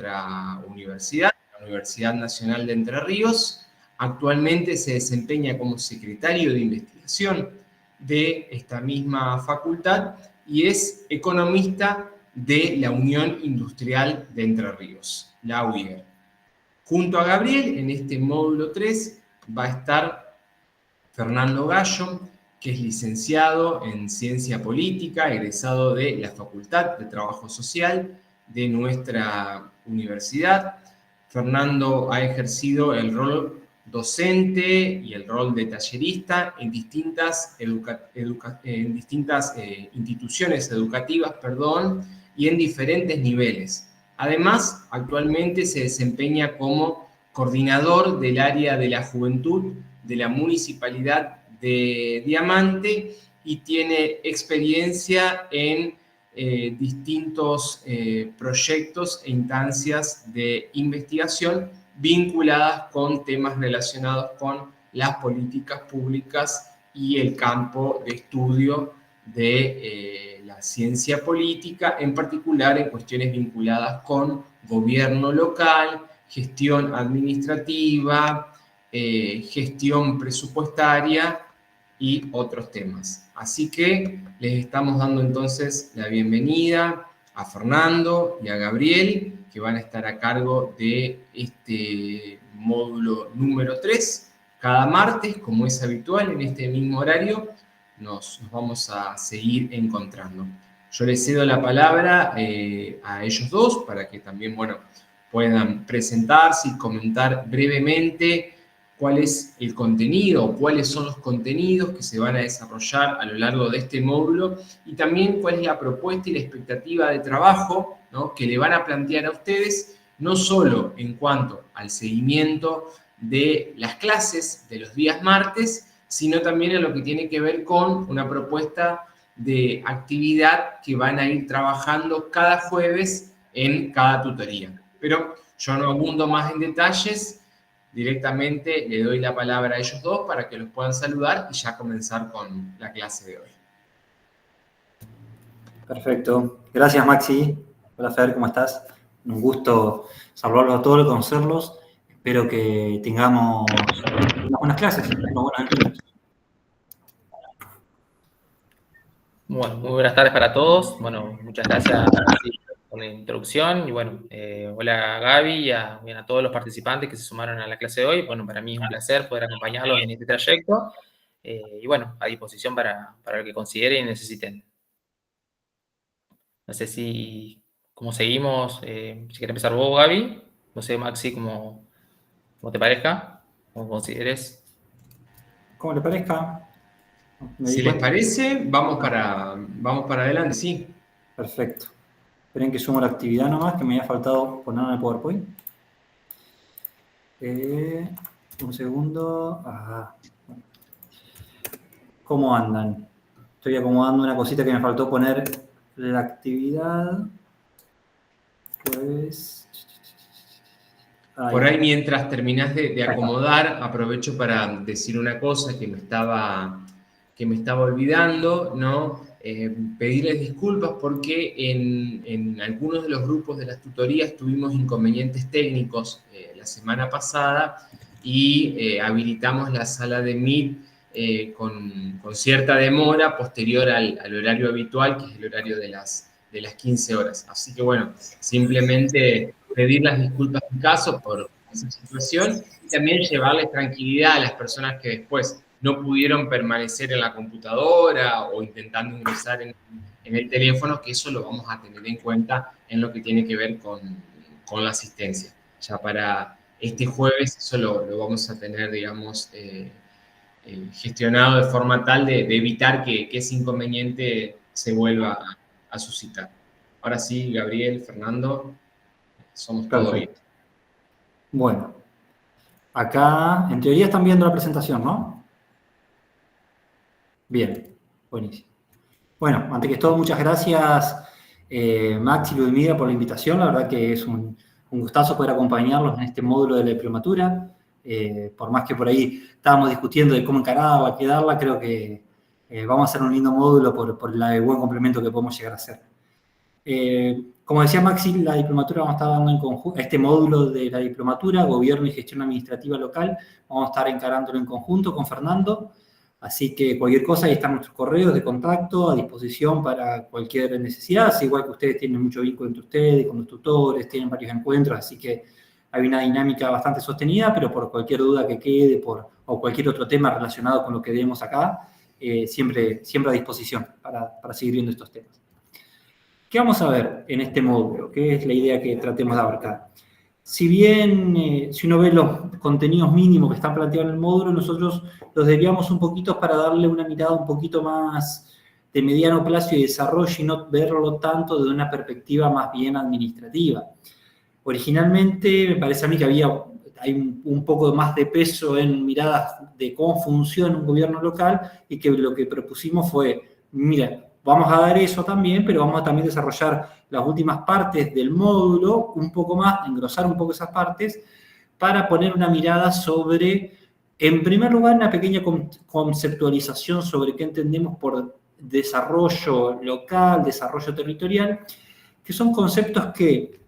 nuestra universidad, la Universidad Nacional de Entre Ríos. Actualmente se desempeña como secretario de investigación de esta misma facultad y es economista de la Unión Industrial de Entre Ríos, la UIER. Junto a Gabriel, en este módulo 3, va a estar Fernando Gallo, que es licenciado en Ciencia Política, egresado de la Facultad de Trabajo Social de nuestra universidad. Fernando ha ejercido el rol docente y el rol de tallerista en distintas, instituciones educativas, y en diferentes niveles. Además, actualmente se desempeña como coordinador del área de la juventud de la Municipalidad de Diamante y tiene experiencia en distintos proyectos e instancias de investigación vinculadas con temas relacionados con las políticas públicas y el campo de estudio de la ciencia política, en particular en cuestiones vinculadas con gobierno local, gestión administrativa, gestión presupuestaria y otros temas. Así que les estamos dando entonces la bienvenida a Fernando y a Gabriel, que van a estar a cargo de este módulo número 3. Cada martes, como es habitual en este mismo horario, nos vamos a seguir encontrando. Yo les cedo la palabra a ellos dos para que también, puedan presentarse y comentar brevemente cuál es el contenido, cuáles son los contenidos que se van a desarrollar a lo largo de este módulo y también cuál es la propuesta y la expectativa de trabajo, ¿no?, que le van a plantear a ustedes, no solo en cuanto al seguimiento de las clases de los días martes, sino también en lo que tiene que ver con una propuesta de actividad que van a ir trabajando cada jueves en cada tutoría. Pero yo no abundo más en detalles, directamente le doy la palabra a ellos dos para que los puedan saludar y ya comenzar con la clase de hoy. Perfecto. Gracias, Maxi. Hola, Fer, ¿cómo estás? Un gusto saludarlos a todos, conocerlos. Espero que tengamos unas buenas clases, unos buenos encuentros. Bueno, muy buenas tardes para todos. Bueno, muchas gracias por la introducción. Y bueno, hola Gaby y a todos los participantes que se sumaron a la clase de hoy. Bueno, para mí es un placer poder acompañarlos en este trayecto. Y bueno, a disposición para lo que consideren y necesiten. No sé cómo seguimos. Si quieres empezar vos, Gaby. No sé, Maxi, cómo te parezca, como consideres. Como le parezca. Si les parece, vamos para adelante, sí. Perfecto. Esperen que sumo la actividad nomás, que me había faltado poner en el PowerPoint. Un segundo. Ajá. ¿Cómo andan? Estoy acomodando una cosita que me faltó poner la actividad. Pues... Por ahí, mientras terminás de acomodar, aprovecho para decir una cosa que me estaba olvidando, ¿no? Pedirles disculpas porque en algunos de los grupos de las tutorías tuvimos inconvenientes técnicos la semana pasada y habilitamos la sala de Meet con cierta demora posterior al horario habitual, que es el horario de las 15 horas. Así que bueno, simplemente pedir las disculpas en caso por esa situación y también llevarles tranquilidad a las personas que después no pudieron permanecer en la computadora o intentando ingresar en el teléfono, que eso lo vamos a tener en cuenta en lo que tiene que ver con la asistencia. Ya para este jueves eso lo vamos a tener, digamos, gestionado de forma tal de evitar que ese inconveniente se vuelva a suscitar. Ahora sí, Gabriel, Fernando, somos todo bien. Bueno, acá en teoría están viendo la presentación, ¿no? Bien, buenísimo. Bueno, antes que todo, muchas gracias Max y Ludmila por la invitación. La verdad que es un gustazo poder acompañarlos en este módulo de la diplomatura. Por más que por ahí estábamos discutiendo de cómo encararla, qué darla, creo que vamos a hacer un lindo módulo por el buen complemento que podemos llegar a hacer. Como decía Maxi, la diplomatura vamos a estar dando en conjunto, este módulo de la diplomatura, Gobierno y Gestión Administrativa Local, vamos a estar encarándolo en conjunto con Fernando. Así que cualquier cosa, ahí están nuestros correos de contacto a disposición para cualquier necesidad. Así igual que ustedes tienen mucho vínculo entre ustedes, con los tutores, tienen varios encuentros, así que hay una dinámica bastante sostenida, pero por cualquier duda que quede o cualquier otro tema relacionado con lo que vemos acá, siempre a disposición para seguir viendo estos temas. ¿Qué vamos a ver en este módulo? ¿Qué es la idea que tratemos de abarcar? Si bien, si uno ve los contenidos mínimos que están planteados en el módulo, nosotros los desviamos un poquito para darle una mirada un poquito más de mediano plazo y desarrollo y no verlo tanto desde una perspectiva más bien administrativa. Originalmente me parece a mí que hay un poco más de peso en miradas de cómo funciona un gobierno local y que lo que propusimos fue, mira, vamos a dar eso también, pero vamos a también desarrollar las últimas partes del módulo un poco más, engrosar un poco esas partes, para poner una mirada sobre, en primer lugar, una pequeña conceptualización sobre qué entendemos por desarrollo local, desarrollo territorial, que son conceptos que,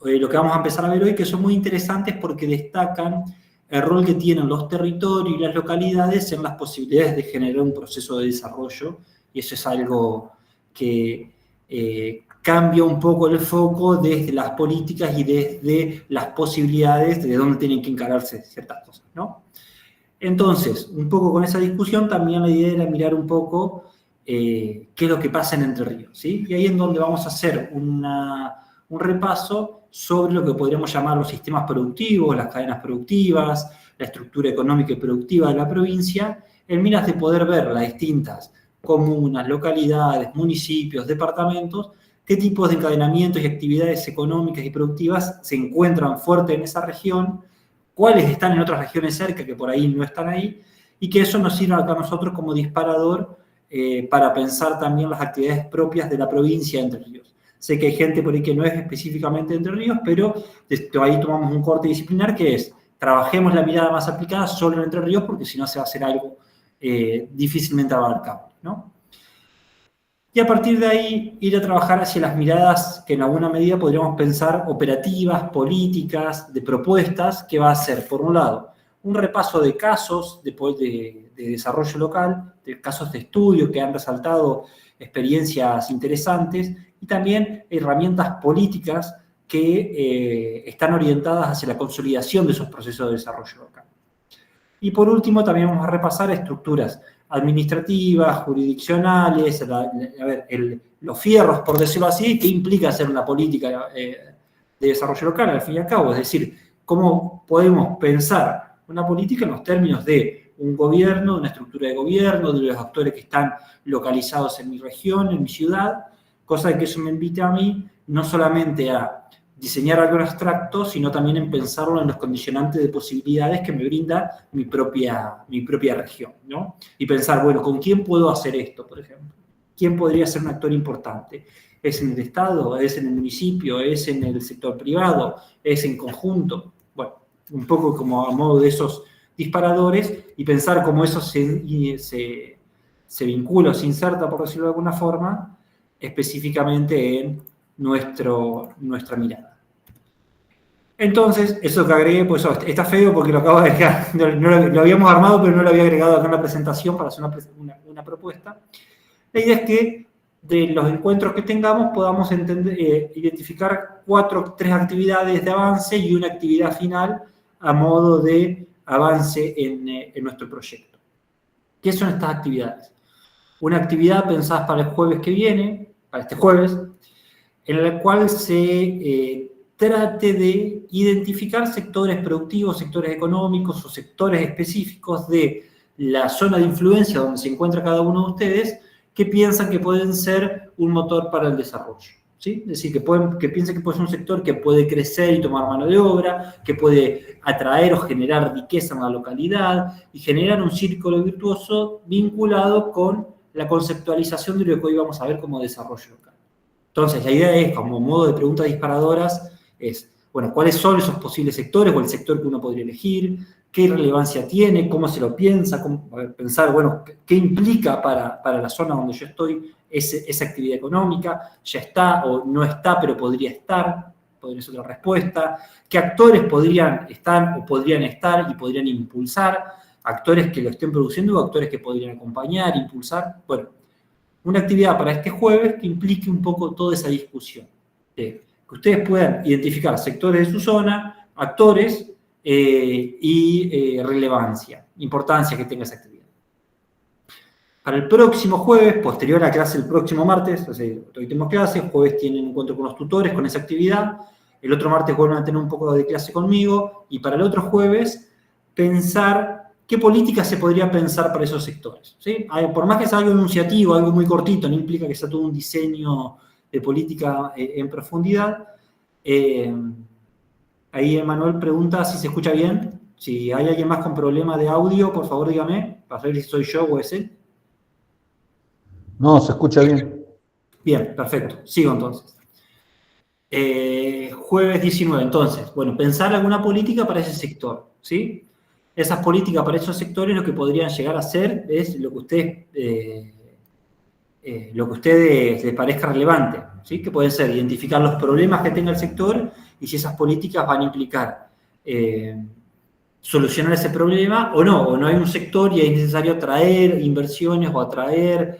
lo que vamos a empezar a ver hoy, que son muy interesantes porque destacan el rol que tienen los territorios y las localidades en las posibilidades de generar un proceso de desarrollo. Y eso es algo que cambia un poco el foco desde las políticas y desde las posibilidades de dónde tienen que encararse ciertas cosas, ¿no? Entonces, un poco con esa discusión, también la idea era mirar un poco qué es lo que pasa en Entre Ríos, ¿sí? Y ahí es donde vamos a hacer un repaso sobre lo que podríamos llamar los sistemas productivos, las cadenas productivas, la estructura económica y productiva de la provincia, en miras de poder ver las distintas comunas, localidades, municipios, departamentos, qué tipos de encadenamientos y actividades económicas y productivas se encuentran fuertes en esa región, cuáles están en otras regiones cerca que por ahí no están ahí, y que eso nos sirva acá a nosotros como disparador para pensar también las actividades propias de la provincia de Entre Ríos. Sé que hay gente por ahí que no es específicamente de Entre Ríos, pero ahí tomamos un corte disciplinar que es, trabajemos la mirada más aplicada solo en Entre Ríos, porque si no se va a hacer algo difícilmente abarcable, ¿no? Y a partir de ahí ir a trabajar hacia las miradas que en alguna medida podríamos pensar operativas, políticas, de propuestas, que va a ser, por un lado, un repaso de casos de desarrollo local, de casos de estudio que han resaltado experiencias interesantes y también herramientas políticas que están orientadas hacia la consolidación de esos procesos de desarrollo local. Y por último, también vamos a repasar estructuras administrativas, jurisdiccionales, los fierros, por decirlo así, que implica hacer una política de desarrollo local, al fin y al cabo. Es decir, cómo podemos pensar una política en los términos de un gobierno, una estructura de gobierno, de los actores que están localizados en mi región, en mi ciudad, cosa de que eso me invite a mí no solamente a diseñar algo en abstracto, sino también en pensarlo en los condicionantes de posibilidades que me brinda mi propia región, ¿no? Y pensar, bueno, ¿con quién puedo hacer esto, por ejemplo? ¿Quién podría ser un actor importante? ¿Es en el Estado? ¿Es en el municipio? ¿Es en el sector privado? ¿Es en conjunto? Bueno, un poco como a modo de esos disparadores y pensar cómo eso se vincula o se inserta, por decirlo de alguna forma, específicamente en nuestra mirada. Entonces, eso que agregué, pues está feo porque lo acabo de dejar, lo habíamos armado, pero no lo había agregado acá en la presentación para hacer una propuesta. La idea es que de los encuentros que tengamos podamos identificar 3 actividades de avance y una actividad final a modo de avance en nuestro proyecto. ¿Qué son estas actividades? Una actividad pensada para el jueves que viene, para este jueves, en la cual se trate de identificar sectores productivos, sectores económicos o sectores específicos de la zona de influencia donde se encuentra cada uno de ustedes que piensan que pueden ser un motor para el desarrollo, ¿sí? Es decir, que piensen que puede ser un sector que puede crecer y tomar mano de obra, que puede atraer o generar riqueza en la localidad y generar un círculo virtuoso vinculado con la conceptualización de lo que hoy vamos a ver como desarrollo local. Entonces, la idea es, como modo de preguntas disparadoras, es, bueno, ¿cuáles son esos posibles sectores o el sector que uno podría elegir? qué relevancia tiene, cómo se lo piensa, pensar, bueno, qué implica para la zona donde yo estoy esa actividad económica, ya está o no está, pero podría estar, podría ser otra respuesta, qué actores podrían estar o podrían estar y podrían impulsar, actores que lo estén produciendo o actores que podrían acompañar, impulsar. Bueno, una actividad para este jueves que implique un poco toda esa discusión. Que ustedes puedan identificar sectores de su zona, actores y relevancia, importancia que tenga esa actividad. Para el próximo jueves, posterior a la clase el próximo martes, o sea, hoy tenemos clase, jueves tienen encuentro con los tutores con esa actividad, el otro martes vuelven a tener un poco de clase conmigo, y para el otro jueves, pensar qué políticas se podría pensar para esos sectores. ¿Sí? Por más que sea algo enunciativo, algo muy cortito, no implica que sea todo un diseño de política en profundidad. Ahí Emanuel pregunta si se escucha bien. Si hay alguien más con problema de audio, por favor dígame, para ver si soy yo o es él. No, se escucha bien. Bien, perfecto. Sigo entonces. Jueves 19, entonces, bueno, pensar alguna política para ese sector, ¿sí? Esas políticas para esos sectores lo que podrían llegar a ser es lo que ustedes les parezca relevante, ¿sí? Que pueden ser identificar los problemas que tenga el sector y si esas políticas van a implicar solucionar ese problema o no hay un sector y es necesario atraer inversiones o atraer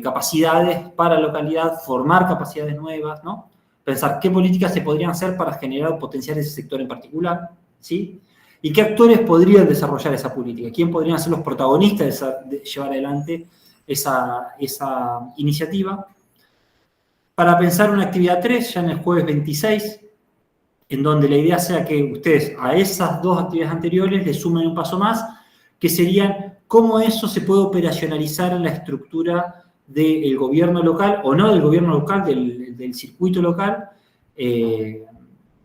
capacidades para la localidad, formar capacidades nuevas, ¿no? Pensar qué políticas se podrían hacer para generar o potenciar ese sector en particular, ¿sí? Y qué actores podrían desarrollar esa política, quién podrían ser los protagonistas de llevar adelante esa iniciativa. Para pensar una actividad 3, ya en el jueves 26, en donde la idea sea que ustedes a esas dos actividades anteriores le sumen un paso más, que serían cómo eso se puede operacionalizar en la estructura del gobierno local, o no del gobierno local, del circuito local,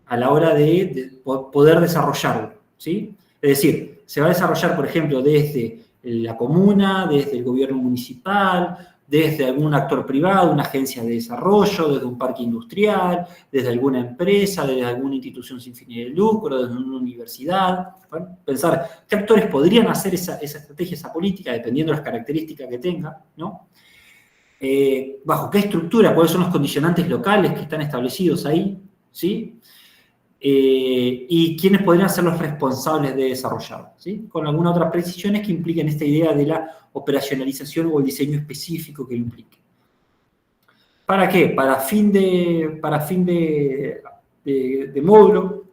a la hora de poder desarrollarlo, ¿sí? Es decir, se va a desarrollar, por ejemplo, desde la comuna, desde el gobierno municipal, desde algún actor privado, una agencia de desarrollo, desde un parque industrial, desde alguna empresa, desde alguna institución sin fines de lucro, desde una universidad. Bueno, pensar qué actores podrían hacer esa estrategia, esa política, dependiendo de las características que tenga, ¿no? Bajo qué estructura, cuáles son los condicionantes locales que están establecidos ahí, ¿sí? Y quiénes podrían ser los responsables de desarrollarlo, ¿sí? Con algunas otras precisiones que impliquen esta idea de la operacionalización o el diseño específico que lo implique. ¿Para qué? Para fin de módulo,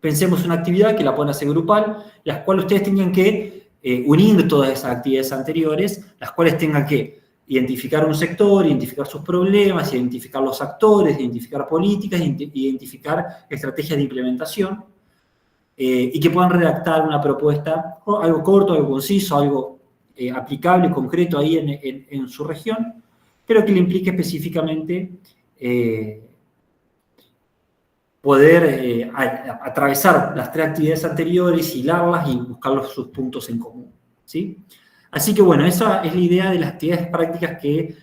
pensemos una actividad que la pueden hacer grupal, las cuales ustedes tengan que unir todas esas actividades anteriores, las cuales tengan que identificar un sector, identificar sus problemas, identificar los actores, identificar políticas, identificar estrategias de implementación y que puedan redactar una propuesta, algo corto, algo conciso, algo aplicable, concreto ahí en su región, pero que le implique específicamente poder atravesar las tres actividades anteriores, hilarlas y buscar sus puntos en común, ¿sí? Así que bueno, esa es la idea de las actividades prácticas que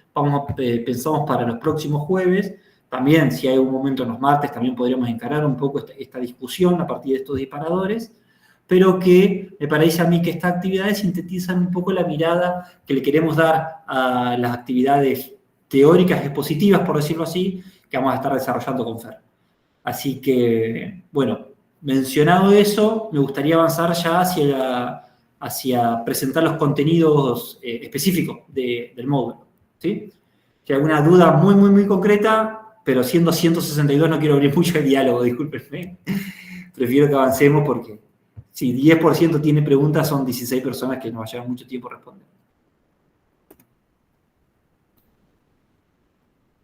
pensamos para los próximos jueves. También, si hay un momento en los martes, también podríamos encarar un poco esta discusión a partir de estos disparadores, pero que me parece a mí que estas actividades sintetizan un poco la mirada que le queremos dar a las actividades teóricas expositivas, por decirlo así, que vamos a estar desarrollando con Fer. Así que, bueno, mencionado eso, me gustaría avanzar ya hacia presentar los contenidos específicos del módulo, ¿sí? Si hay alguna duda muy, muy, muy concreta, pero siendo 162 no quiero abrir mucho el diálogo, discúlpenme. Prefiero que avancemos porque si 10% tiene preguntas, son 16 personas que nos va a llevar mucho tiempo responder.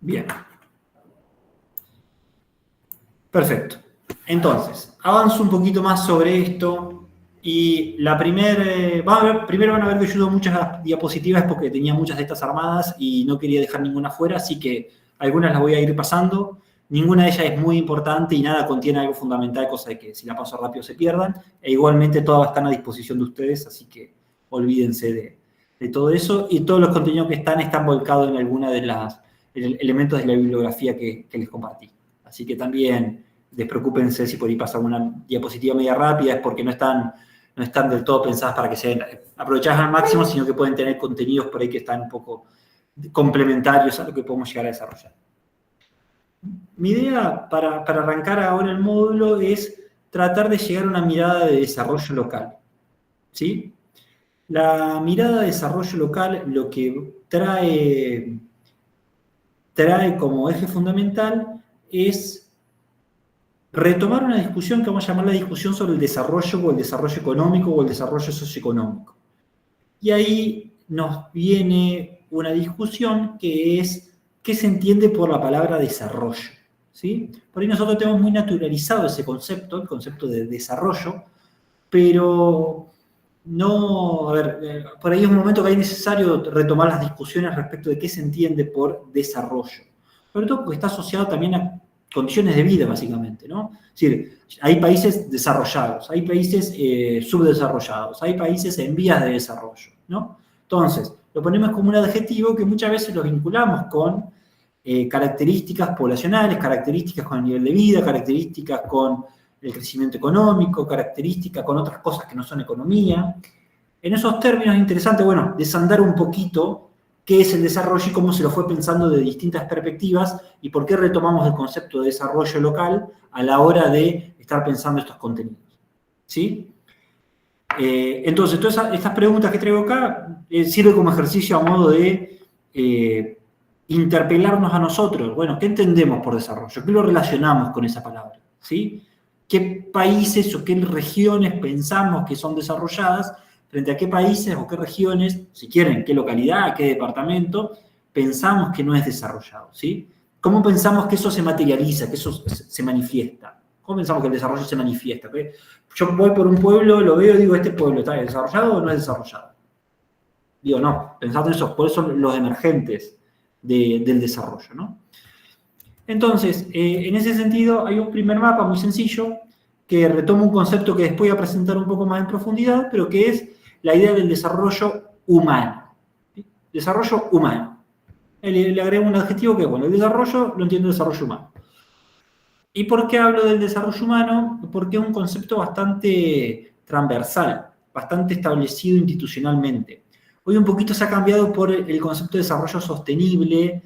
Bien. Perfecto. Entonces, avanzo un poquito más sobre esto. Y la primero van a ver que yo uso muchas diapositivas porque tenía muchas de estas armadas y no quería dejar ninguna fuera, así que algunas las voy a ir pasando. Ninguna de ellas es muy importante y nada contiene algo fundamental, cosa de que si la paso rápido se pierdan. E igualmente todas están a disposición de ustedes, así que olvídense de todo eso. Y todos los contenidos que están volcados en alguna de los elementos de la bibliografía que les compartí. Así que también despreocúpense si por ahí pasa una diapositiva media rápida, es porque no están no están del todo pensadas para que sean aprovechadas al máximo, sino que pueden tener contenidos por ahí que están un poco complementarios a lo que podemos llegar a desarrollar. Mi idea para arrancar ahora el módulo es tratar de llegar a una mirada de desarrollo local, ¿sí? La mirada de desarrollo local lo que trae como eje fundamental es retomar una discusión que vamos a llamar la discusión sobre el desarrollo o el desarrollo económico o el desarrollo socioeconómico. Y ahí nos viene una discusión que es qué se entiende por la palabra desarrollo, ¿sí? Por ahí nosotros tenemos muy naturalizado ese concepto, el concepto de desarrollo, pero no, a ver, por ahí es un momento que es necesario retomar las discusiones respecto de qué se entiende por desarrollo. Sobre todo porque está asociado también a condiciones de vida, básicamente, ¿no? Es decir, hay países desarrollados, hay países subdesarrollados, hay países en vías de desarrollo, ¿no? Entonces, lo ponemos como un adjetivo que muchas veces lo vinculamos con características poblacionales, características con el nivel de vida, características con el crecimiento económico, características con otras cosas que no son economía. En esos términos es interesante, bueno, desandar un poquito qué es el desarrollo y cómo se lo fue pensando de distintas perspectivas y por qué retomamos el concepto de desarrollo local a la hora de estar pensando estos contenidos, ¿sí? Entonces, todas estas preguntas que traigo acá sirven como ejercicio a modo de interpelarnos a nosotros. Bueno, ¿qué entendemos por desarrollo? ¿Qué lo relacionamos con esa palabra? ¿Sí? ¿Qué países o qué regiones pensamos que son desarrolladas frente a qué países o qué regiones, si quieren, qué localidad, qué departamento, pensamos que no es desarrollado? ¿Sí? ¿Cómo pensamos que eso se materializa, que eso se manifiesta? ¿Cómo pensamos que el desarrollo se manifiesta? Yo voy por un pueblo, lo veo y digo, ¿este pueblo está desarrollado o no es desarrollado? Digo, no, pensando en eso, ¿cuáles son los emergentes del desarrollo, ¿no? Entonces, en ese sentido, hay un primer mapa muy sencillo que retoma un concepto que después voy a presentar un poco más en profundidad, pero que es la idea del desarrollo humano. ¿Sí? Desarrollo humano. Le agrego un adjetivo que, bueno, el desarrollo lo entiendo desarrollo humano. ¿Y por qué hablo del desarrollo humano? Porque es un concepto bastante transversal, bastante establecido institucionalmente. Hoy un poquito se ha cambiado por el concepto de desarrollo sostenible,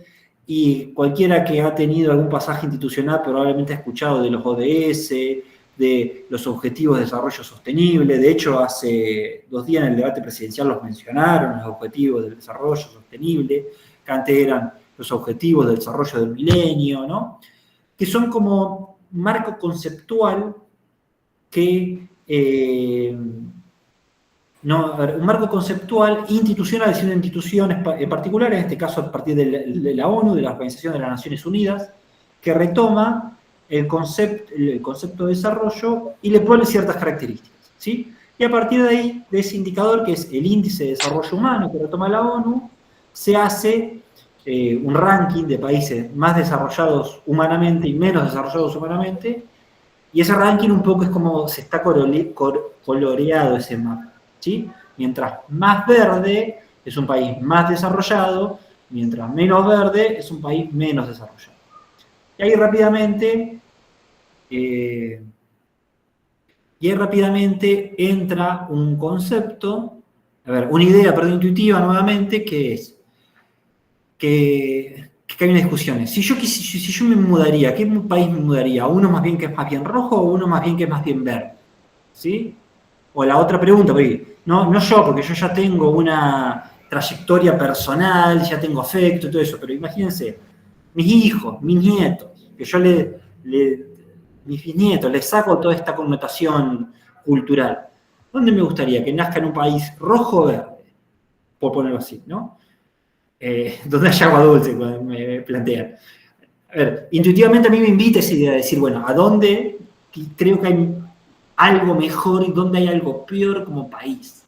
y cualquiera que ha tenido algún pasaje institucional probablemente ha escuchado de los ODS, de los Objetivos de Desarrollo Sostenible. De hecho, hace 2 días en el debate presidencial los mencionaron, los Objetivos del Desarrollo Sostenible, que antes eran los Objetivos del Desarrollo del Milenio, ¿no? Que son como un marco conceptual que... un marco conceptual institucional, es decir, una institución en particular, en este caso a partir de la ONU, de la Organización de las Naciones Unidas, que retoma el concepto de desarrollo y le pone ciertas características, ¿sí? Y a partir de ahí, de ese indicador, que es el índice de desarrollo humano que retoma la ONU, se hace un ranking de países más desarrollados humanamente y menos desarrollados humanamente, y ese ranking un poco es como se está coloreado ese mapa. ¿Sí? Mientras más verde es un país más desarrollado, mientras menos verde es un país menos desarrollado. Y ahí rápidamente entra un concepto, una idea intuitiva nuevamente, que es que hay unas discusiones. Si yo me mudaría, ¿a qué país me mudaría? ¿A uno más bien que es más bien rojo o uno más bien que es más bien verde? ¿Sí? O la otra pregunta, no yo, porque yo ya tengo una trayectoria personal, ya tengo afecto y todo eso, pero imagínense, mis hijos, mis nietos, que yo mis bisnietos, les saco toda esta connotación cultural. ¿Dónde me gustaría que nazca en un país rojo o verde? Por ponerlo así, ¿no? Donde haya agua dulce, me plantean. A ver, intuitivamente a mí me invita esa idea de decir, bueno, ¿a dónde creo que hay algo mejor y dónde hay algo peor como país?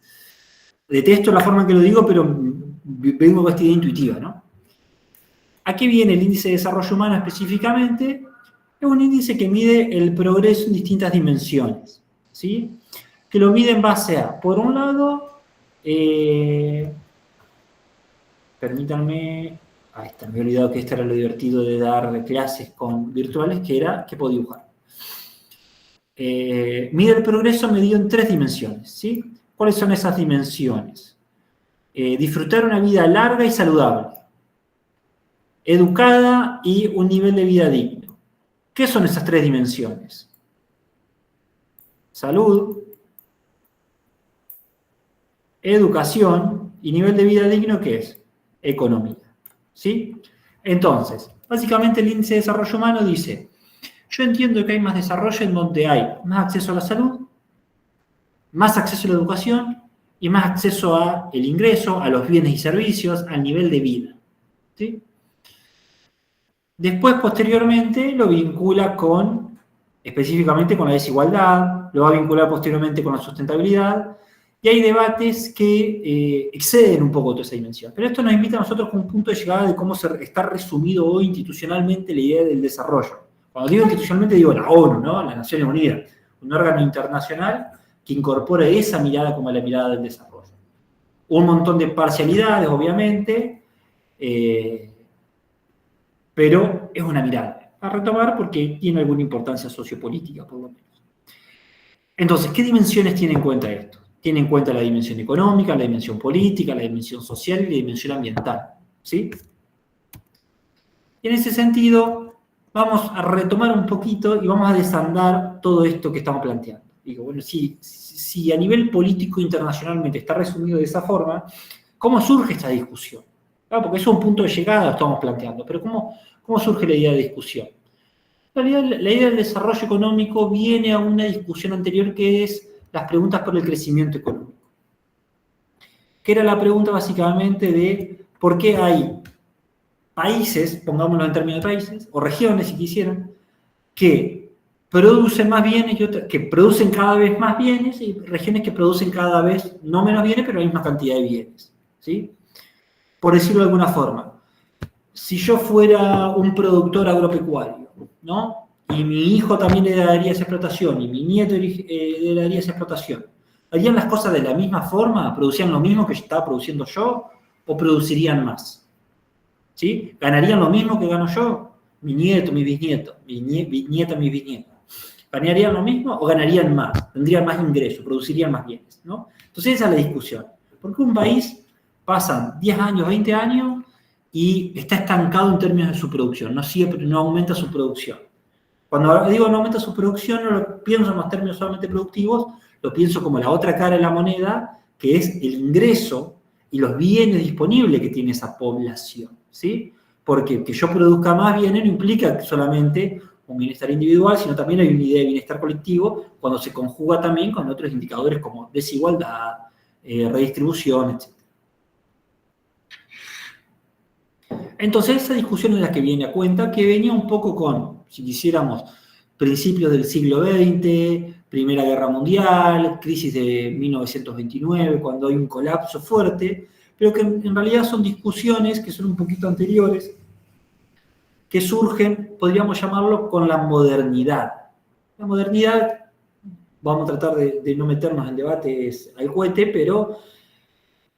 Detesto la forma en que lo digo, pero vengo con esta idea intuitiva, ¿no? ¿A qué viene el índice de desarrollo humano específicamente? Es un índice que mide el progreso en distintas dimensiones, ¿sí? Que lo mide en base a, por un lado, permítanme, ahí está, me he olvidado que esto era lo divertido de dar clases virtuales, que era que puedo dibujar. mide el progreso medido en 3 dimensiones, ¿sí? ¿Cuáles son esas dimensiones? Disfrutar una vida larga y saludable, educada y un nivel de vida digno. ¿Qué son esas 3 dimensiones? Salud, educación y nivel de vida digno, ¿qué es? Economía, ¿sí? Entonces, básicamente el índice de desarrollo humano dice, yo entiendo que hay más desarrollo en donde hay más acceso a la salud, más acceso a la educación y más acceso al ingreso, a los bienes y servicios, al nivel de vida, ¿sí? Después, posteriormente, lo vincula específicamente con la desigualdad, lo va a vincular posteriormente con la sustentabilidad, y hay debates que exceden un poco toda esa dimensión. Pero esto nos invita a nosotros con un punto de llegada de cómo está resumido hoy institucionalmente la idea del desarrollo. Cuando digo institucionalmente digo la ONU, ¿no? Las Naciones Unidas, un órgano internacional que incorpora esa mirada como la mirada del desarrollo. Un montón de parcialidades, obviamente, pero es una mirada a retomar porque tiene alguna importancia sociopolítica, por lo menos. Entonces, ¿qué dimensiones tiene en cuenta esto? Tiene en cuenta la dimensión económica, la dimensión política, la dimensión social y la dimensión ambiental, ¿sí? Y en ese sentido, vamos a retomar un poquito y vamos a desandar todo esto que estamos planteando. Digo, bueno, si a nivel político internacionalmente está resumido de esa forma, ¿cómo surge esta discusión? Claro, porque eso es un punto de llegada, lo estamos planteando, pero ¿cómo surge la idea de discusión? En realidad, la idea del desarrollo económico viene a una discusión anterior que es las preguntas por el crecimiento económico. Que era la pregunta básicamente de por qué hay países, pongámoslo en términos de países, o regiones si quisieran, que producen más bienes y otras que producen cada vez más bienes y regiones que producen cada vez no menos bienes, pero la misma cantidad de bienes, ¿sí? Por decirlo de alguna forma, si yo fuera un productor agropecuario, ¿no? Y mi hijo también heredaría esa explotación, y mi nieto heredaría esa explotación, ¿harían las cosas de la misma forma? ¿Producían lo mismo que estaba produciendo yo? ¿O producirían más? ¿Sí? ¿Ganarían lo mismo que gano yo? Mi nieto, mi bisnieto, mi nieta, mi bisnieta. ¿Ganarían lo mismo o ganarían más? Tendrían más ingresos, producirían más bienes, ¿no? Entonces esa es la discusión. ¿Por qué un país pasan 10 años, 20 años y está estancado en términos de su producción? No aumenta su producción. Cuando digo no aumenta su producción, no lo pienso en los términos solamente productivos, lo pienso como la otra cara de la moneda, que es el ingreso y los bienes disponibles que tiene esa población, ¿sí? Porque que yo produzca más bienes no implica solamente un bienestar individual, sino también hay una idea de bienestar colectivo cuando se conjuga también con otros indicadores como desigualdad, redistribución, etc. Entonces, esa discusión es la que viene a cuenta, que venía un poco con, si quisiéramos, principios del siglo XX, Primera Guerra Mundial, crisis de 1929, cuando hay un colapso fuerte, pero que en realidad son discusiones que son un poquito anteriores, que surgen, podríamos llamarlo, con la modernidad. La modernidad, vamos a tratar de no meternos en debates al cohete, pero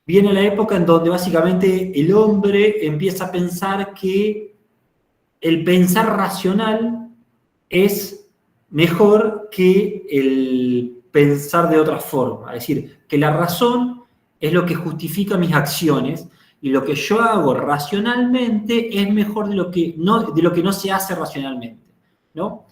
viene la época en donde básicamente el hombre empieza a pensar que el pensar racional es mejor que el pensar de otra forma. Es decir, que la razón es lo que justifica mis acciones y lo que yo hago racionalmente es mejor de lo que no se hace racionalmente, ¿no?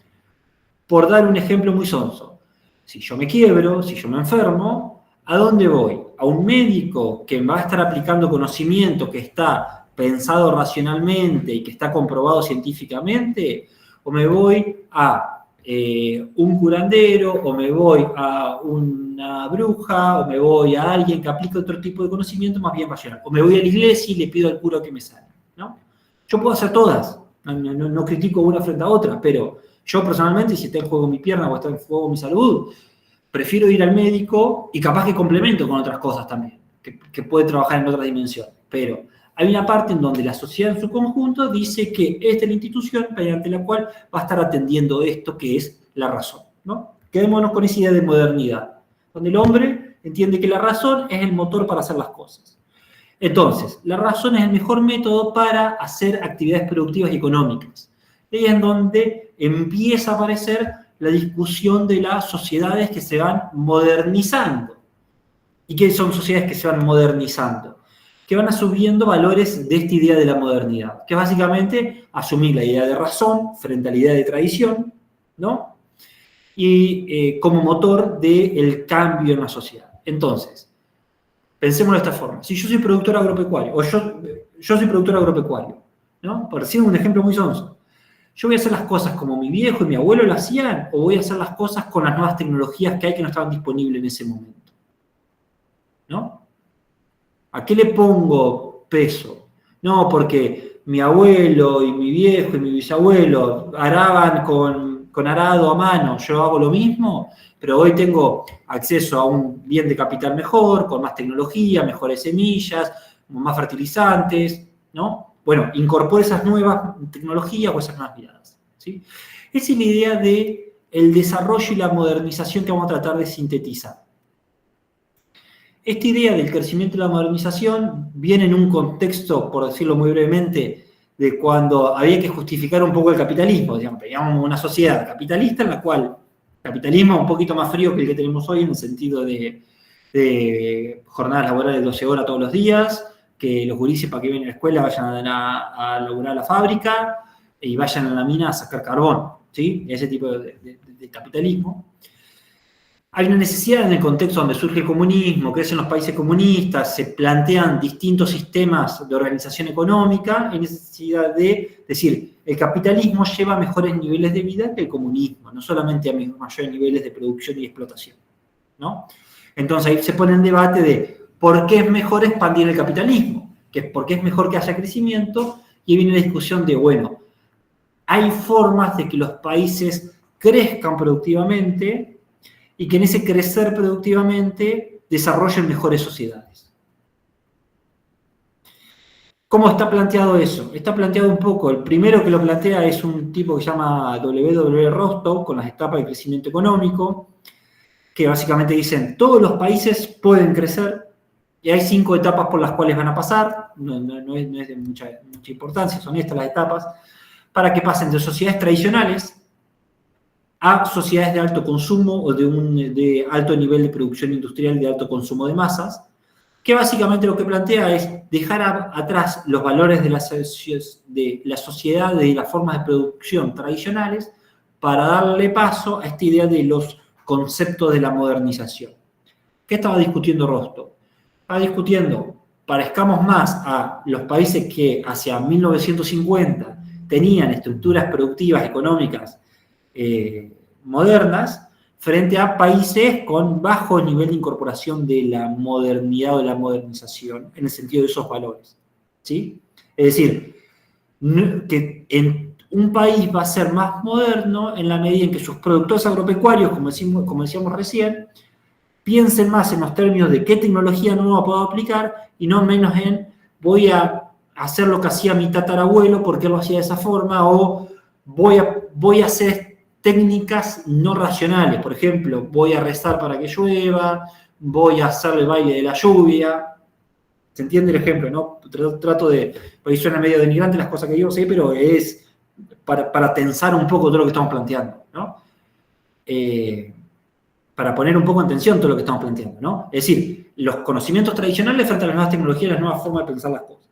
Por dar un ejemplo muy sonso. Si yo me quiebro, si yo me enfermo, ¿a dónde voy? ¿A un médico que va a estar aplicando conocimiento que está pensado racionalmente y que está comprobado científicamente? ¿O me voy a un curandero, o me voy a una bruja, o me voy a alguien que aplica otro tipo de conocimiento más bien racional? O me voy a la iglesia y le pido al cura que me sane, ¿no? Yo puedo hacer todas, no critico una frente a otra, pero yo personalmente, si está en juego mi pierna o está en juego mi salud, prefiero ir al médico y capaz que complemento con otras cosas también, que puede trabajar en otras dimensiones. Pero hay una parte en donde la sociedad en su conjunto dice que esta es la institución mediante la cual va a estar atendiendo esto que es la razón, ¿no? Quedémonos con esa idea de modernidad, donde el hombre entiende que la razón es el motor para hacer las cosas. Entonces, la razón es el mejor método para hacer actividades productivas y económicas. Y es en donde empieza a aparecer la discusión de las sociedades que se van modernizando. ¿Y qué son sociedades que se van modernizando? Que van asumiendo valores de esta idea de la modernidad, que es básicamente asumir la idea de razón frente a la idea de tradición, ¿no? Y como motor del cambio en la sociedad. Entonces, pensémoslo de esta forma. Si yo soy productor agropecuario, o yo soy productor agropecuario, ¿no? Por decir un ejemplo muy sonso. ¿Yo voy a hacer las cosas como mi viejo y mi abuelo lo hacían, o voy a hacer las cosas con las nuevas tecnologías que hay que no estaban disponibles en ese momento? ¿No? ¿A qué le pongo peso? No, porque mi abuelo y mi viejo y mi bisabuelo araban con arado a mano, yo hago lo mismo, pero hoy tengo acceso a un bien de capital mejor, con más tecnología, mejores semillas, más fertilizantes, ¿no? Bueno, incorpora esas nuevas tecnologías o esas nuevas miradas, ¿sí? Esa es la idea del desarrollo y la modernización que vamos a tratar de sintetizar. Esta idea del crecimiento y la modernización viene en un contexto, por decirlo muy brevemente, de cuando había que justificar un poco el capitalismo. Digamos, teníamos una sociedad capitalista en la cual el capitalismo es un poquito más frío que el que tenemos hoy en el sentido de jornadas laborales de 12 horas todos los días, que los gurises para que vienen a la escuela vayan a laburar a la fábrica y vayan a la mina a sacar carbón, ¿sí? Ese tipo de capitalismo. Hay una necesidad en el contexto donde surge el comunismo, crecen los países comunistas, se plantean distintos sistemas de organización económica, hay necesidad de decir, el capitalismo lleva a mejores niveles de vida que el comunismo, no solamente a mayores niveles de producción y explotación, ¿no? Entonces ahí se pone en debate de por qué es mejor expandir el capitalismo, por qué es mejor que haya crecimiento, y viene la discusión de, bueno, hay formas de que los países crezcan productivamente y que en ese crecer productivamente desarrollen mejores sociedades. ¿Cómo está planteado eso? Está planteado un poco, el primero que lo plantea es un tipo que se llama W. Rostow, con las etapas de crecimiento económico, que básicamente dicen, todos los países pueden crecer, y hay 5 etapas por las cuales van a pasar, no es de mucha importancia, son estas las etapas, para que pasen de sociedades tradicionales a sociedades de alto consumo o de alto nivel de producción industrial de alto consumo de masas, que básicamente lo que plantea es dejar atrás los valores de la sociedad, de las formas de producción tradicionales, para darle paso a esta idea de los conceptos de la modernización. ¿Qué estaba discutiendo Rostow? Estaba discutiendo, parezcamos más a los países que hacia 1950 tenían estructuras productivas económicas modernas, frente a países con bajo nivel de incorporación de la modernidad o de la modernización, en el sentido de esos valores, ¿sí? Es decir, que en un país va a ser más moderno en la medida en que sus productores agropecuarios, como decíamos recién, piensen más en los términos de qué tecnología nueva puedo aplicar y no menos en voy a hacer lo que hacía mi tatarabuelo porque lo hacía de esa forma, o voy a hacer técnicas no racionales. Por ejemplo, voy a rezar para que llueva, voy a hacer el baile de la lluvia. ¿Se entiende el ejemplo, no? Trato de, porque suena medio denigrante las cosas que digo, sí, pero es para tensar un poco todo lo que estamos planteando, ¿no? Para poner un poco en tensión todo lo que estamos planteando, ¿no? Es decir, los conocimientos tradicionales frente a las nuevas tecnologías, las nuevas formas de pensar las cosas.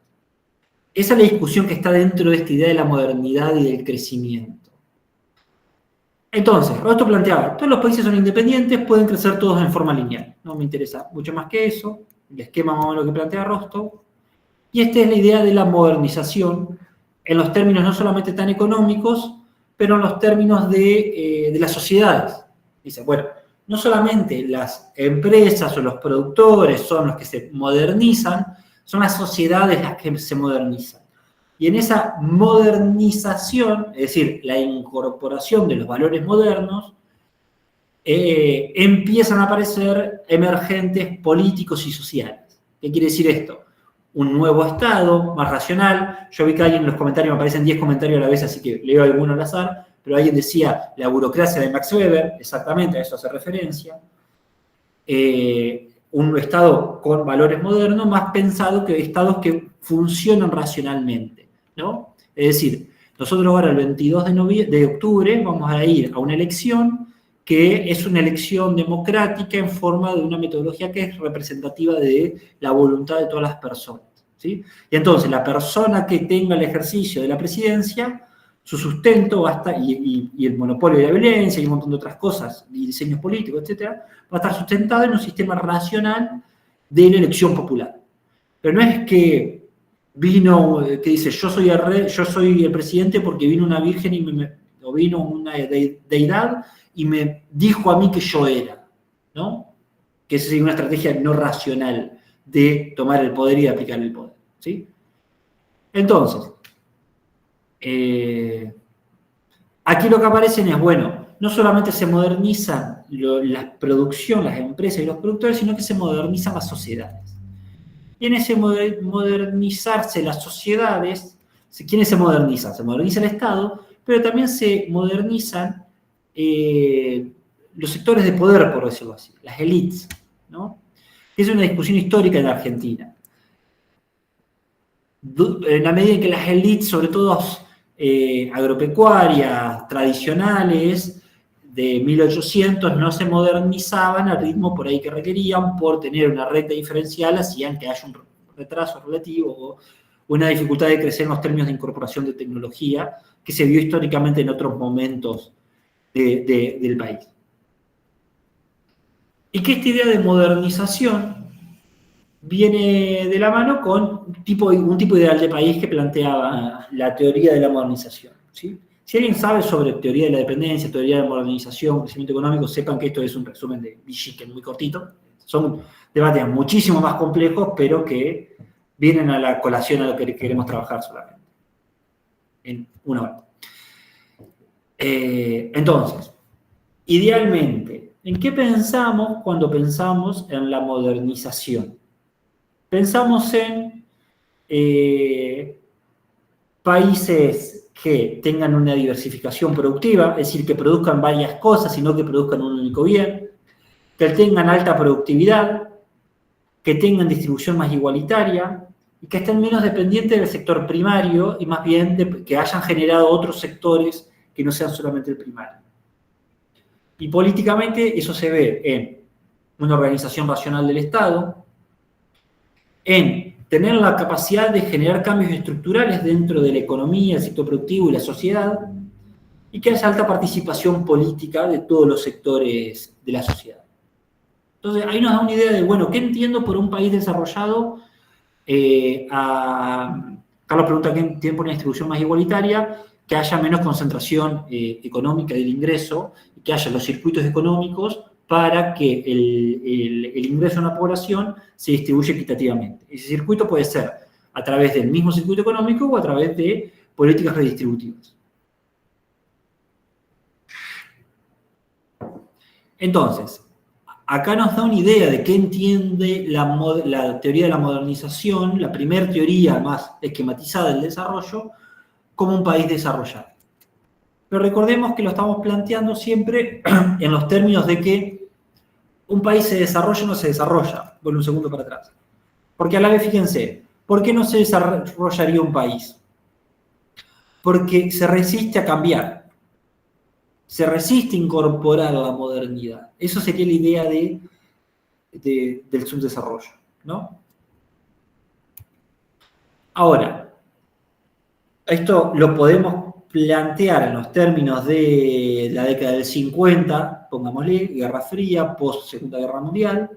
Esa es la discusión que está dentro de esta idea de la modernidad y del crecimiento. Entonces, Rostow planteaba, todos los países son independientes, pueden crecer todos en forma lineal. No me interesa mucho más que eso, el esquema más o menos que plantea Rostow. Y esta es la idea de la modernización, en los términos no solamente tan económicos, pero en los términos de las sociedades. Dice, bueno, no solamente las empresas o los productores son los que se modernizan, son las sociedades las que se modernizan. Y en esa modernización, es decir, la incorporación de los valores modernos, empiezan a aparecer emergentes políticos y sociales. ¿Qué quiere decir esto? Un nuevo Estado, más racional. Yo vi que alguien en los comentarios, me aparecen 10 comentarios a la vez, así que leo alguno al azar, pero alguien decía la burocracia de Max Weber, exactamente a eso hace referencia. Un Estado con valores modernos, más pensado que estados que funcionan racionalmente, ¿no? Es decir, Nosotros ahora el 22 de octubre vamos a ir a una elección que es una elección democrática en forma de una metodología que es representativa de la voluntad de todas las personas, ¿sí? Y entonces la persona que tenga el ejercicio de la presidencia, su sustento va a estar, y el monopolio de la violencia y un montón de otras cosas, y diseños políticos, etcétera, va a estar sustentado en un sistema racional de la elección popular. Pero no es que vino, que dice, yo soy el presidente porque vino una virgen o vino una deidad y me dijo a mí que yo era, ¿no? Que esa sería una estrategia no racional de tomar el poder y de aplicar el poder, ¿sí? Entonces, aquí lo que aparecen es, bueno, no solamente se modernizan la producción, las empresas y los productores, sino que se modernizan las sociedades. Y en ese modernizarse las sociedades, ¿quiénes se modernizan? Se moderniza el Estado, pero también se modernizan los sectores de poder, por decirlo así, las élites, ¿no? Es una discusión histórica en Argentina. En la medida en que las élites, sobre todo agropecuarias, tradicionales, de 1800, no se modernizaban al ritmo por ahí que requerían, por tener una renta diferencial, hacían que haya un retraso relativo o una dificultad de crecer en los términos de incorporación de tecnología que se vio históricamente en otros momentos del país. Y que esta idea de modernización viene de la mano con un tipo ideal de país que planteaba la teoría de la modernización, ¿sí? Si alguien sabe sobre teoría de la dependencia, teoría de la modernización, crecimiento económico, sepan que esto es un resumen de Villiquen muy cortito. Son debates muchísimo más complejos, pero que vienen a la colación a lo que queremos trabajar solamente. En una hora. Entonces, idealmente, ¿en qué pensamos cuando pensamos en la modernización? Pensamos en países que tengan una diversificación productiva, es decir, que produzcan varias cosas y no que produzcan un único bien, que tengan alta productividad, que tengan distribución más igualitaria y que estén menos dependientes del sector primario y más bien que hayan generado otros sectores que no sean solamente el primario. Y políticamente eso se ve en una organización racional del Estado, en tener la capacidad de generar cambios estructurales dentro de la economía, el sector productivo y la sociedad, y que haya alta participación política de todos los sectores de la sociedad. Entonces, ahí nos da una idea de, bueno, ¿qué entiendo por un país desarrollado? Carlos pregunta, ¿qué entiende por una distribución más igualitaria? Que haya menos concentración económica del ingreso, y que haya los circuitos económicos para que el ingreso de una población se distribuya equitativamente. Ese circuito puede ser a través del mismo circuito económico o a través de políticas redistributivas. Entonces, acá nos da una idea de qué entiende la teoría de la modernización, la primera teoría más esquematizada del desarrollo, como un país desarrollado. Pero recordemos que lo estamos planteando siempre en los términos de que un país se desarrolla o no se desarrolla. Vuelvo un segundo para atrás. Porque a la vez, fíjense, ¿por qué no se desarrollaría un país? Porque se resiste a cambiar. Se resiste a incorporar la modernidad. Eso sería la idea del subdesarrollo, ¿no? Ahora, esto lo podemos plantear en los términos de la década del 50, pongámosle, Guerra Fría, post-Segunda Guerra Mundial.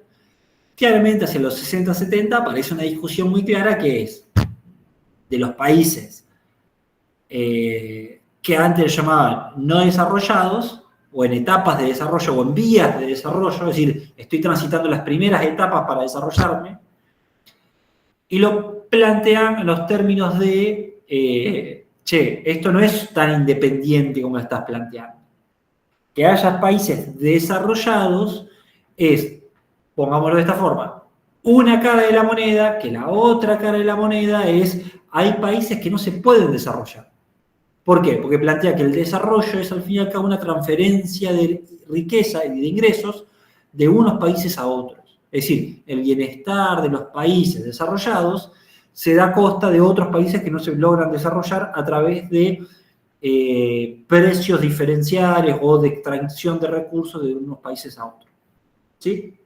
Claramente hacia los 60-70 aparece una discusión muy clara que es de los países que antes llamaban no desarrollados, o en etapas de desarrollo, o en vías de desarrollo, es decir, estoy transitando las primeras etapas para desarrollarme, y lo plantean en los términos de esto no es tan independiente como lo estás planteando. Que haya países desarrollados es, pongámoslo de esta forma, una cara de la moneda, que la otra cara de la moneda es, hay países que no se pueden desarrollar. ¿Por qué? Porque plantea que el desarrollo es al fin y al cabo una transferencia de riqueza y de ingresos de unos países a otros. Es decir, el bienestar de los países desarrollados se da a costa de otros países que no se logran desarrollar a través de precios diferenciales o de extracción de recursos de unos países a otros. ¿Sí?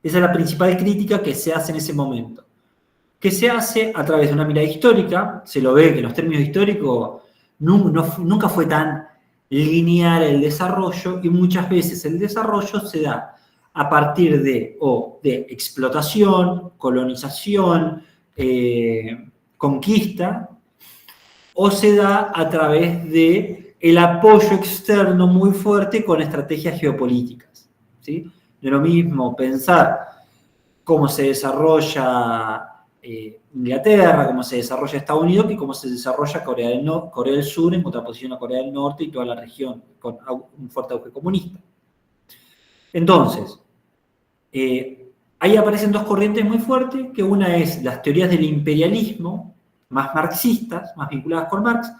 Esa es la principal crítica que se hace en ese momento. Que se hace a través de una mirada histórica. Se lo ve que en los términos históricos nunca fue tan lineal el desarrollo, y muchas veces el desarrollo se da a partir de explotación, colonización, conquista, o se da a través de el apoyo externo muy fuerte con estrategias geopolíticas, ¿sí? No es lo mismo pensar cómo se desarrolla Inglaterra, cómo se desarrolla Estados Unidos, que cómo se desarrolla Corea del Sur en contraposición a Corea del Norte y toda la región, con un fuerte auge comunista. Entonces, ahí aparecen dos corrientes muy fuertes, que una es las teorías del imperialismo, más marxistas, más vinculadas con Marx,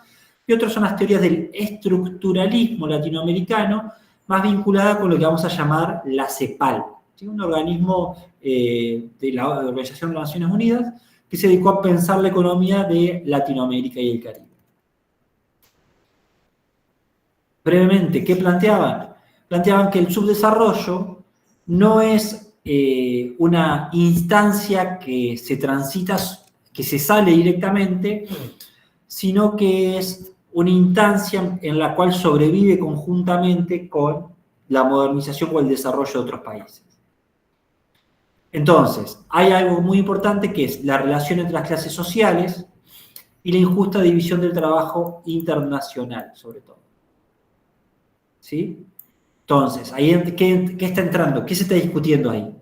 y otras son las teorías del estructuralismo latinoamericano, más vinculada con lo que vamos a llamar la CEPAL, ¿sí? Un organismo de la Organización de las Naciones Unidas que se dedicó a pensar la economía de Latinoamérica y el Caribe. Brevemente, ¿qué planteaban? Planteaban que el subdesarrollo no es una instancia que se transita, que se sale directamente, sino que es una instancia en la cual sobrevive conjuntamente con la modernización o el desarrollo de otros países. Entonces, hay algo muy importante que es la relación entre las clases sociales y la injusta división del trabajo internacional, sobre todo. ¿Sí? Entonces, ahí ¿qué está entrando? ¿Qué se está discutiendo ahí?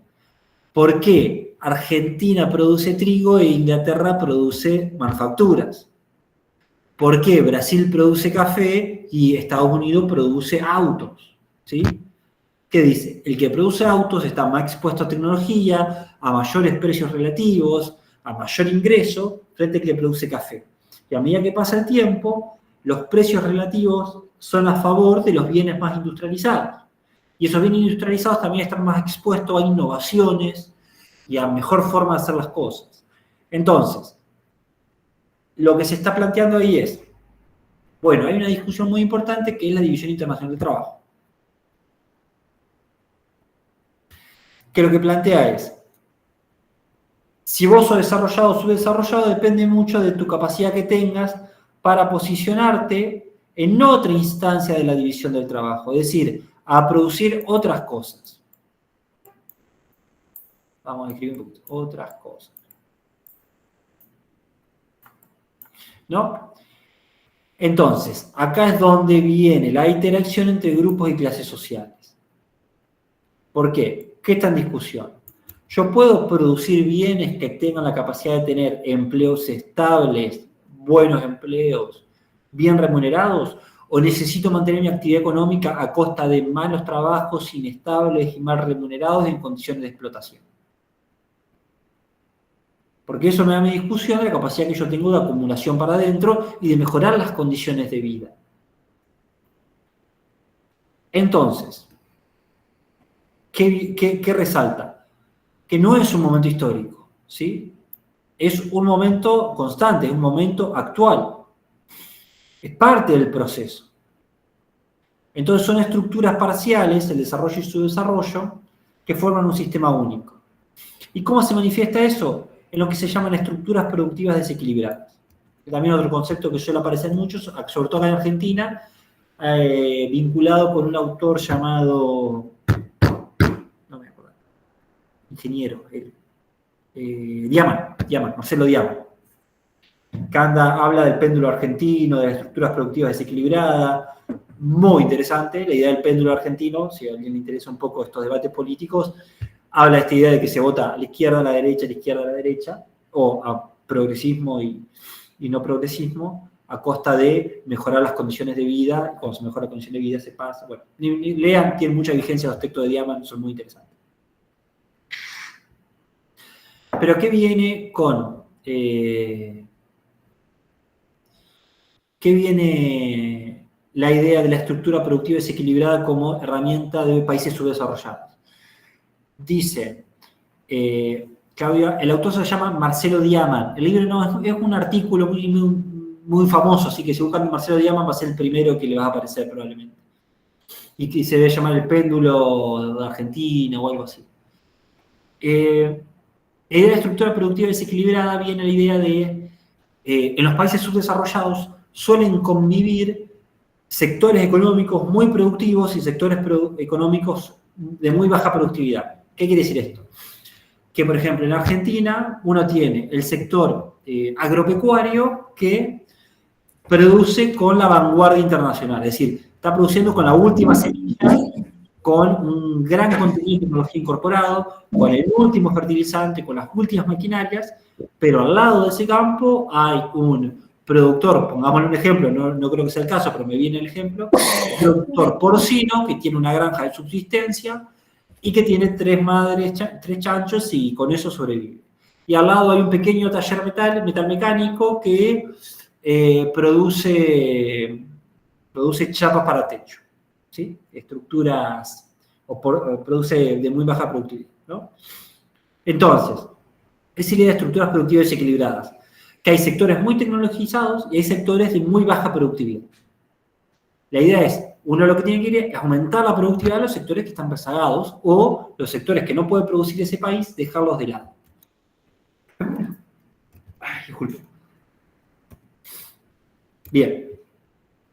¿Por qué Argentina produce trigo e Inglaterra produce manufacturas? ¿Por qué Brasil produce café y Estados Unidos produce autos? ¿Sí? ¿Qué dice? El que produce autos está más expuesto a tecnología, a mayores precios relativos, a mayor ingreso, frente al que produce café. Y a medida que pasa el tiempo, los precios relativos son a favor de los bienes más industrializados. Y esos bienes industrializados también están más expuestos a innovaciones y a mejor forma de hacer las cosas. Entonces, lo que se está planteando ahí es, bueno, hay una discusión muy importante que es la división internacional del trabajo. Que lo que plantea es, si vos sos desarrollado o subdesarrollado, depende mucho de tu capacidad que tengas para posicionarte en otra instancia de la división del trabajo, es decir, a producir otras cosas. Vamos a escribir un poquito, otras cosas. ¿No? Entonces, acá es donde viene la interacción entre grupos y clases sociales. ¿Por qué? ¿Qué está en discusión? Yo puedo producir bienes que tengan la capacidad de tener empleos estables, buenos empleos, bien remunerados, o necesito mantener mi actividad económica a costa de malos trabajos inestables y mal remunerados en condiciones de explotación. Porque eso me da mi discusión de la capacidad que yo tengo de acumulación para adentro y de mejorar las condiciones de vida. Entonces, ¿qué resalta? Que no es un momento histórico, ¿sí? Es un momento constante, es un momento actual. Es parte del proceso. Entonces son estructuras parciales, el desarrollo y su desarrollo, que forman un sistema único. ¿Y cómo se manifiesta eso? En lo que se llaman estructuras productivas desequilibradas. También otro concepto que suele aparecer mucho, sobre todo en Argentina, vinculado con un autor llamado, no me acuerdo, ingeniero, Diaman, Marcelo Diaman, que habla del péndulo argentino, de las estructuras productivas desequilibradas, muy interesante, la idea del péndulo argentino, si a alguien le interesa un poco estos debates políticos, habla de esta idea de que se vota a la izquierda, a la derecha, o a progresismo y no progresismo, a costa de mejorar las condiciones de vida. Cuando se mejora la condición de vida se pasa. Bueno, lean, tienen mucha vigencia los textos de Diaman, son muy interesantes. Pero ¿qué viene con? ¿Qué viene la idea de la estructura productiva desequilibrada como herramienta de países subdesarrollados? Dice, Claudia, el autor se llama Marcelo Diaman. El libro no es un artículo muy muy famoso, así que si buscan Marcelo Diamant va a ser el primero que le va a aparecer probablemente. Y que se debe llamar el péndulo de Argentina o algo así. La idea de estructura productiva desequilibrada viene la idea de, en los países subdesarrollados suelen convivir sectores económicos muy productivos y sectores económicos de muy baja productividad. ¿Qué quiere decir esto? Que, por ejemplo, en Argentina uno tiene el sector agropecuario que produce con la vanguardia internacional, es decir, está produciendo con la última semilla, con un gran contenido de tecnología incorporado, con el último fertilizante, con las últimas maquinarias, pero al lado de ese campo hay un productor, pongámosle un ejemplo, no creo que sea el caso, pero me viene el ejemplo, un productor porcino que tiene una granja de subsistencia y que tiene 3 madres, 3 chanchos y con eso sobrevive. Y al lado hay un pequeño taller metalmecánico que produce chapas para techo, ¿sí? Estructuras, produce de muy baja productividad, ¿no? Entonces, esa idea de estructuras productivas desequilibradas, que hay sectores muy tecnologizados y hay sectores de muy baja productividad. La idea es, uno lo que tiene que ir es aumentar la productividad de los sectores que están rezagados o los sectores que no puede producir ese país, dejarlos de lado. Ay, disculpe. Bien.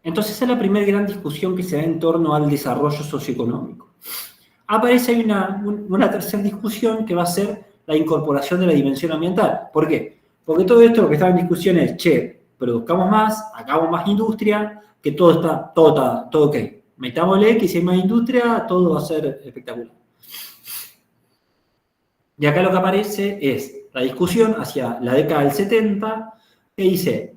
Entonces, esa es la primera gran discusión que se da en torno al desarrollo socioeconómico. Aparece ahí una tercera discusión que va a ser la incorporación de la dimensión ambiental. ¿Por qué? Porque todo esto lo que está en discusión es, produzcamos más, hagamos más industria, que todo está ok. Metámosle que si hay más industria, todo va a ser espectacular. Y acá lo que aparece es la discusión hacia la década del 70, que dice,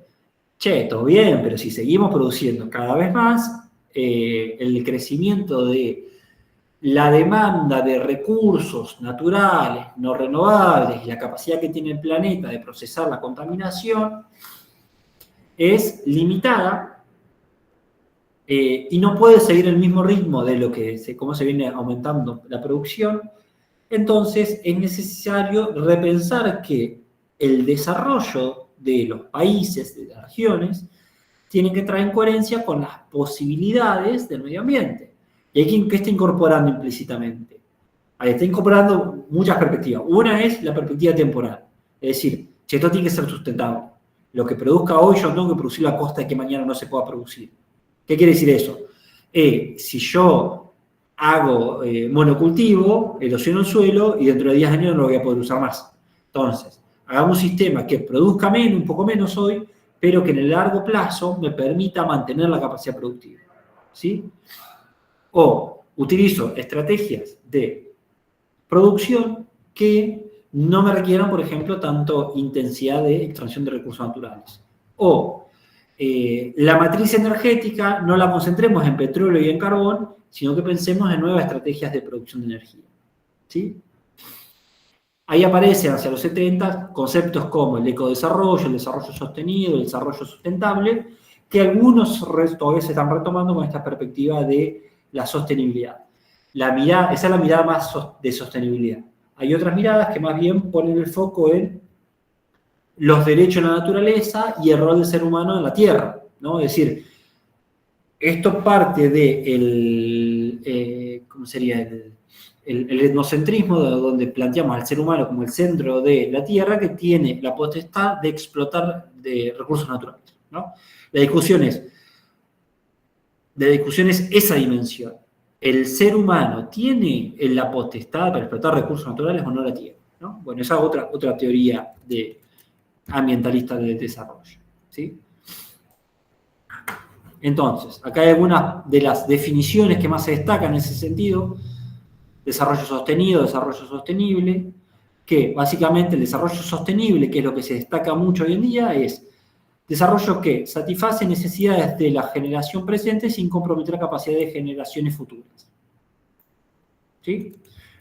todo bien, pero si seguimos produciendo cada vez más, el crecimiento de la demanda de recursos naturales, no renovables, y la capacidad que tiene el planeta de procesar la contaminación es limitada y no puede seguir el mismo ritmo de cómo se viene aumentando la producción. Entonces es necesario repensar que el desarrollo de los países, de las regiones, tienen que entrar en coherencia con las posibilidades del medio ambiente. ¿Y aquí qué está incorporando implícitamente? Ahí está incorporando muchas perspectivas. Una es la perspectiva temporal. Es decir, esto tiene que ser sustentable. Lo que produzca hoy yo tengo que producirlo a costa de que mañana no se pueda producir. ¿Qué quiere decir eso? Si yo hago monocultivo, erosiono el suelo y dentro de 10 años no lo voy a poder usar más. Entonces, hagamos un sistema que produzca un poco menos hoy, pero que en el largo plazo me permita mantener la capacidad productiva. ¿Sí? O utilizo estrategias de producción que no me requieran, por ejemplo, tanto intensidad de extracción de recursos naturales. O la matriz energética no la concentremos en petróleo y en carbón, sino que pensemos en nuevas estrategias de producción de energía. ¿Sí? Ahí aparecen hacia los 70 conceptos como el ecodesarrollo, el desarrollo sostenido, el desarrollo sustentable, que algunos todavía se están retomando con esta perspectiva de la sostenibilidad. Esa es la mirada más de sostenibilidad. Hay otras miradas que más bien ponen el foco en los derechos de la naturaleza y el rol del ser humano en la Tierra, ¿no? Es decir, esto parte de ¿cómo sería? El etnocentrismo, donde planteamos al ser humano como el centro de la Tierra, que tiene la potestad de explotar de recursos naturales, ¿no? La discusión es esa dimensión. ¿El ser humano tiene la potestad para explotar recursos naturales o no la tiene? ¿No? Bueno, esa es otra teoría ambientalista del desarrollo. ¿Sí? Entonces, acá hay algunas de las definiciones que más se destacan en ese sentido. Desarrollo sostenido, desarrollo sostenible, que básicamente el desarrollo sostenible, que es lo que se destaca mucho hoy en día, es desarrollo que satisface necesidades de la generación presente sin comprometer la capacidad de generaciones futuras. ¿Sí?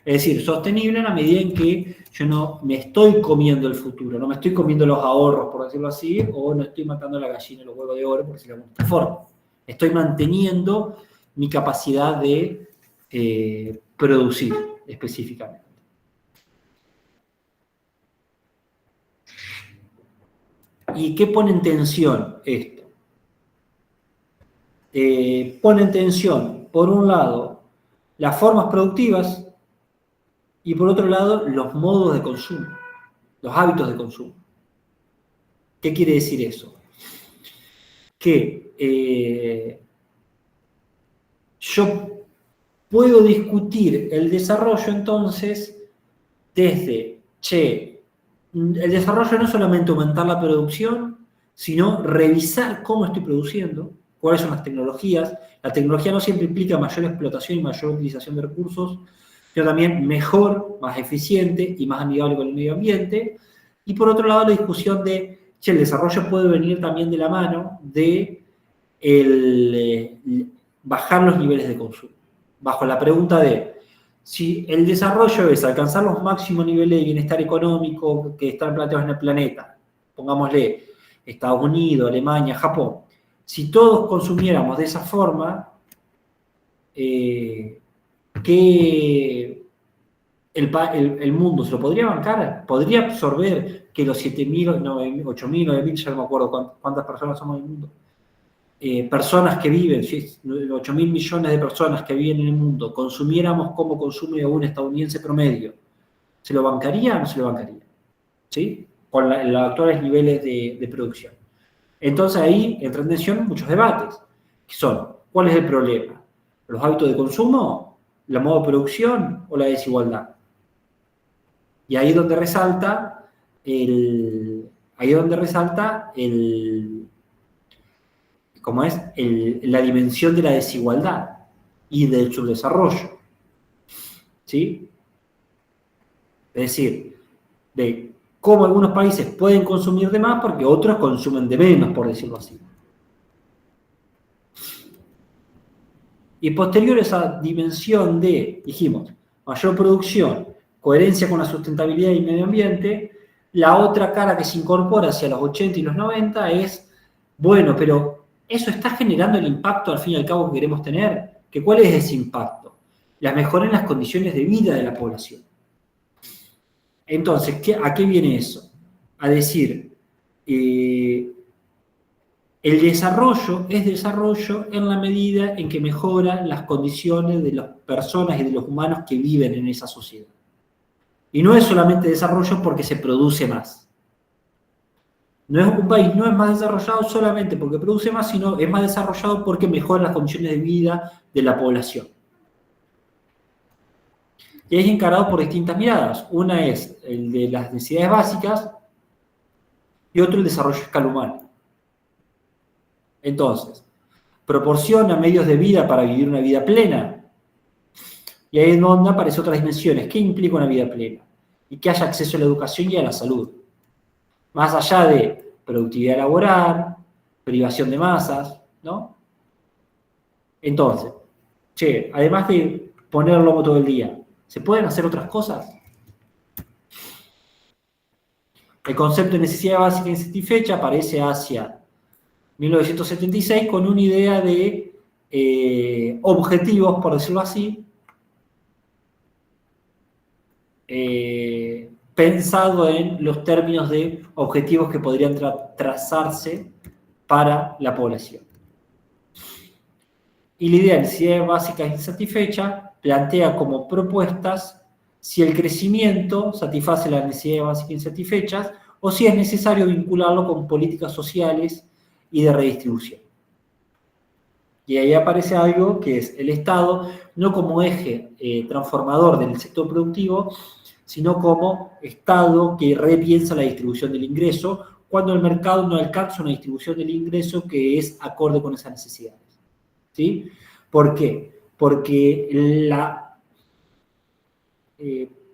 Es decir, sostenible en la medida en que yo no me estoy comiendo el futuro, no me estoy comiendo los ahorros, por decirlo así, o no estoy matando la gallina y los huevos de oro, por decirlo de alguna forma. Estoy manteniendo mi capacidad de producir específicamente. ¿Y qué pone en tensión esto? Pone en tensión, por un lado, las formas productivas y por otro lado, los modos de consumo, los hábitos de consumo. ¿Qué quiere decir eso? Que yo puedo discutir el desarrollo entonces desde, el desarrollo no es solamente aumentar la producción, sino revisar cómo estoy produciendo, cuáles son las tecnologías. La tecnología no siempre implica mayor explotación y mayor utilización de recursos, sino también mejor, más eficiente y más amigable con el medio ambiente. Y por otro lado, la discusión de, el desarrollo puede venir también de la mano de bajar los niveles de consumo. Bajo la pregunta de, si el desarrollo es alcanzar los máximos niveles de bienestar económico que están planteados en el planeta, pongámosle Estados Unidos, Alemania, Japón, si todos consumiéramos de esa forma, ¿qué el mundo se lo podría bancar? ¿Podría absorber que los 7.000, 8.000, 9.000, ya no me acuerdo cuántas personas somos en el mundo? Personas que viven, 8.000 millones de personas que viven en el mundo, consumiéramos como consume un estadounidense promedio, ¿se lo bancaría o no se lo bancaría? ¿Sí? Con los actuales niveles de producción. Entonces ahí entran en tensión muchos debates, que son, ¿cuál es el problema? ¿Los hábitos de consumo? ¿La modo de producción? ¿O la desigualdad? Y ahí es donde resalta la dimensión de la desigualdad y del subdesarrollo. ¿Sí? Es decir, de cómo algunos países pueden consumir de más porque otros consumen de menos, por decirlo así. Y posterior a esa dimensión de, dijimos, mayor producción, coherencia con la sustentabilidad y el medio ambiente, la otra cara que se incorpora hacia los 80 y los 90 es, bueno, pero ¿eso está generando el impacto al fin y al cabo que queremos tener? ¿Cuál es ese impacto? Las mejoras en las condiciones de vida de la población. Entonces, ¿a qué viene eso? A decir, el desarrollo es desarrollo en la medida en que mejora las condiciones de las personas y de los humanos que viven en esa sociedad. Y no es solamente desarrollo porque se produce más. Un país no es más desarrollado solamente porque produce más, sino es más desarrollado porque mejora las condiciones de vida de la población. Y es encarado por distintas miradas. Una es el de las necesidades básicas y otro el desarrollo a escala humana. Entonces, proporciona medios de vida para vivir una vida plena. Y ahí es donde aparecen otras dimensiones. ¿Qué implica una vida plena? Y que haya acceso a la educación y a la salud. Más allá de productividad laboral, privación de masas, ¿no? Entonces, además de poner el lomo todo el día, ¿se pueden hacer otras cosas? El concepto de necesidad básica insatisfecha aparece hacia 1976 con una idea de objetivos, por decirlo así, pensado en los términos de objetivos que podrían trazarse para la población. Y la idea de necesidad básica insatisfecha plantea como propuestas si el crecimiento satisface las necesidades básicas insatisfechas o si es necesario vincularlo con políticas sociales y de redistribución. Y ahí aparece algo que es el Estado, no como eje transformador del sector productivo, sino como Estado que repiensa la distribución del ingreso cuando el mercado no alcanza una distribución del ingreso que es acorde con esas necesidades. ¿Sí? ¿Por qué? Porque la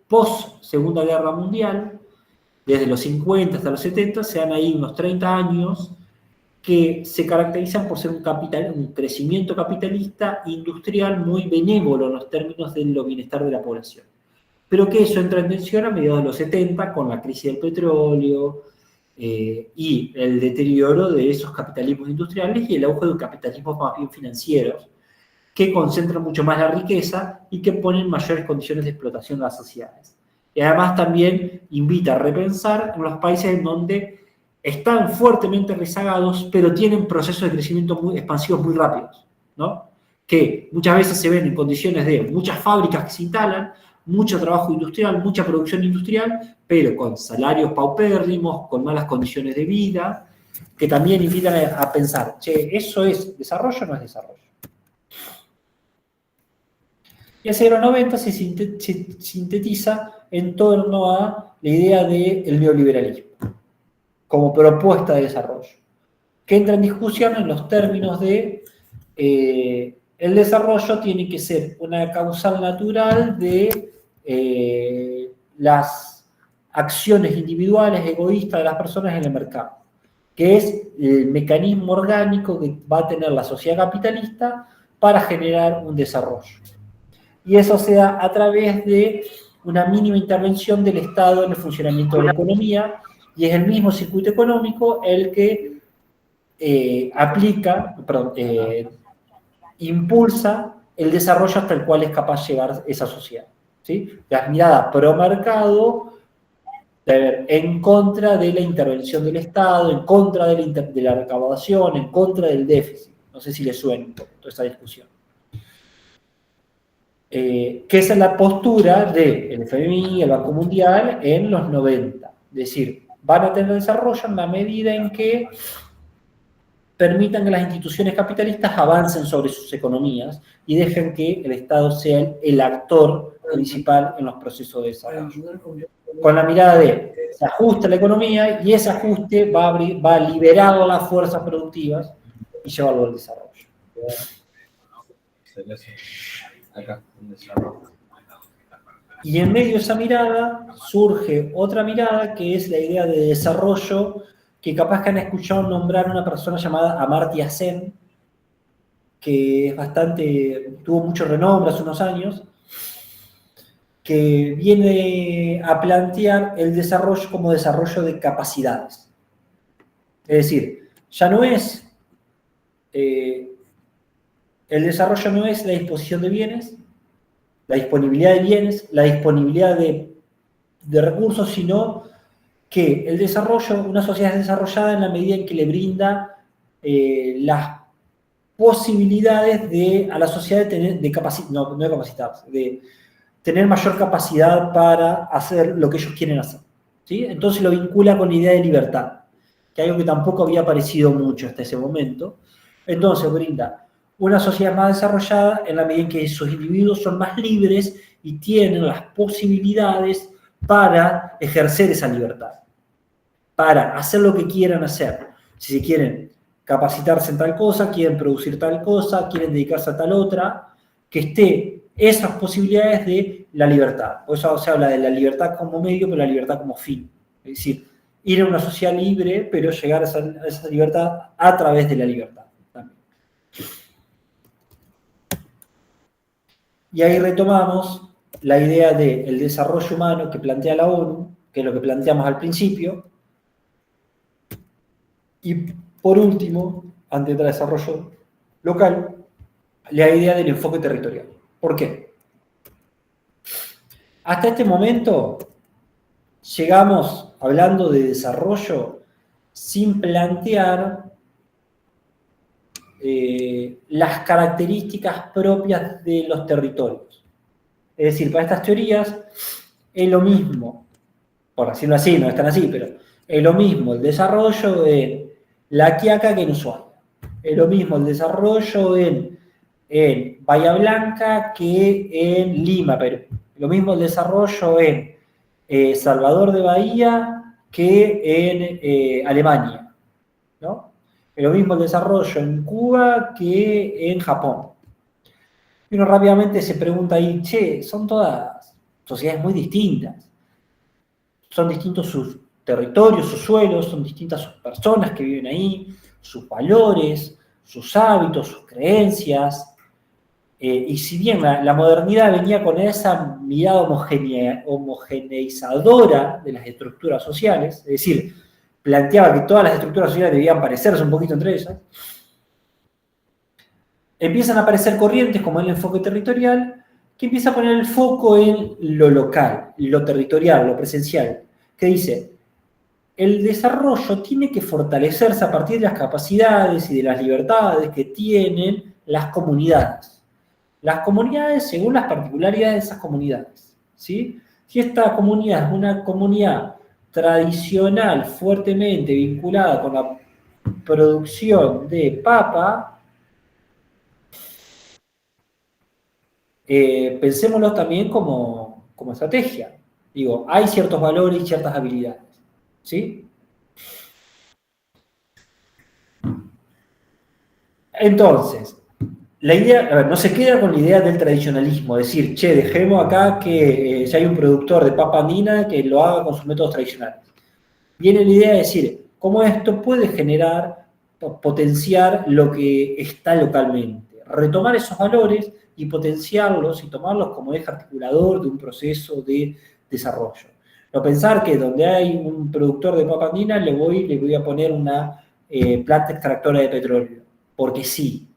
post-Segunda Guerra Mundial, desde los 50 hasta los 70, se dan ahí unos 30 años que se caracterizan por ser un crecimiento capitalista industrial muy benévolo en los términos del bienestar de la población. Pero que eso entra en tensión a mediados de los 70 con la crisis del petróleo y el deterioro de esos capitalismos industriales y el auge de un capitalismo más bien financieros que concentran mucho más la riqueza y que ponen mayores condiciones de explotación de las sociedades. Y además también invita a repensar en los países en donde están fuertemente rezagados, pero tienen procesos de crecimiento muy expansivos muy rápidos, ¿no? Que muchas veces se ven en condiciones de muchas fábricas que se instalan, mucho trabajo industrial, mucha producción industrial, pero con salarios paupérrimos, con malas condiciones de vida, que también invitan a pensar, che, ¿eso es desarrollo o no es desarrollo? Y hacia los 90 se sintetiza en torno a la idea del neoliberalismo como propuesta de desarrollo, que entra en discusión en los términos de el desarrollo tiene que ser una causal natural de las acciones individuales, egoístas de las personas en el mercado, que es el mecanismo orgánico que va a tener la sociedad capitalista para generar un desarrollo. Y eso se da a través de una mínima intervención del Estado en el funcionamiento de la economía, y es el mismo circuito económico el que impulsa el desarrollo hasta el cual es capaz de llegar esa sociedad, ¿sí? La mirada pro mercado, en contra de la intervención del Estado, en contra de la recaudación, en contra del déficit. No sé si les suena toda esta discusión. Que esa es la postura del FMI y el Banco Mundial en los 90. Es decir, van a tener desarrollo en la medida en que permitan que las instituciones capitalistas avancen sobre sus economías y dejen que el Estado sea el actor principal en los procesos de desarrollo. Con la mirada de se ajusta la economía y ese ajuste va a liberar las fuerzas productivas y llevarlo al desarrollo. Y en medio de esa mirada surge otra mirada que es la idea de desarrollo, que capaz que han escuchado nombrar a una persona llamada Amartya Sen, que es tuvo mucho renombre hace unos años, que viene a plantear el desarrollo como desarrollo de capacidades. Es decir, ya no es el desarrollo no es la disposición de bienes, la disponibilidad de bienes, la disponibilidad de recursos, sino que el desarrollo, una sociedad es desarrollada en la medida en que le brinda las posibilidades a la sociedad de tener mayor capacidad para hacer lo que ellos quieren hacer, ¿sí? Entonces lo vincula con la idea de libertad, que es algo que tampoco había aparecido mucho hasta ese momento. Entonces brinda una sociedad más desarrollada en la medida en que esos individuos son más libres y tienen las posibilidades para ejercer esa libertad, para hacer lo que quieran hacer. Si se quieren capacitarse en tal cosa, quieren producir tal cosa, quieren dedicarse a tal otra, que esté esas posibilidades de la libertad. Por eso se habla de la libertad como medio, pero la libertad como fin. Es decir, ir a una sociedad libre, pero llegar a esa libertad a través de la libertad. Y ahí retomamos la idea del desarrollo humano que plantea la ONU, que es lo que planteamos al principio. Y por último, antes del desarrollo local, la idea del enfoque territorial. ¿Por qué? Hasta este momento llegamos hablando de desarrollo sin plantear las características propias de los territorios. Es decir, para estas teorías es lo mismo, por decirlo así, no están así, pero es lo mismo el desarrollo en La Quiaca que en Ushuaia. Es lo mismo el desarrollo en Bahía Blanca que en Lima, Perú. Lo mismo el desarrollo en Salvador de Bahía que en Alemania, ¿no? Lo mismo el desarrollo en Cuba que en Japón. Y uno rápidamente se pregunta ahí, son todas sociedades muy distintas. Son distintos sus territorios, sus suelos, son distintas sus personas que viven ahí, sus valores, sus hábitos, sus creencias. Y si bien la modernidad venía con esa mirada homogeneizadora de las estructuras sociales, es decir, planteaba que todas las estructuras sociales debían parecerse un poquito entre ellas, empiezan a aparecer corrientes como el enfoque territorial, que empieza a poner el foco en lo local, lo territorial, lo presencial, que dice, el desarrollo tiene que fortalecerse a partir de las capacidades y de las libertades que tienen las comunidades. Las comunidades según las particularidades de esas comunidades, ¿sí? Si esta comunidad es una comunidad tradicional, fuertemente vinculada con la producción de papa, pensémoslo también como estrategia. Digo, hay ciertos valores y ciertas habilidades, ¿sí? Entonces, la idea, a ver, no se queda con la idea del tradicionalismo, decir, che, dejemos acá que si hay un productor de papa andina que lo haga con sus métodos tradicionales. Viene la idea de decir, cómo esto puede generar, potenciar lo que está localmente, retomar esos valores y potenciarlos y tomarlos como eje articulador de un proceso de desarrollo. No pensar que donde hay un productor de papa andina le voy a poner una planta extractora de petróleo, porque sí,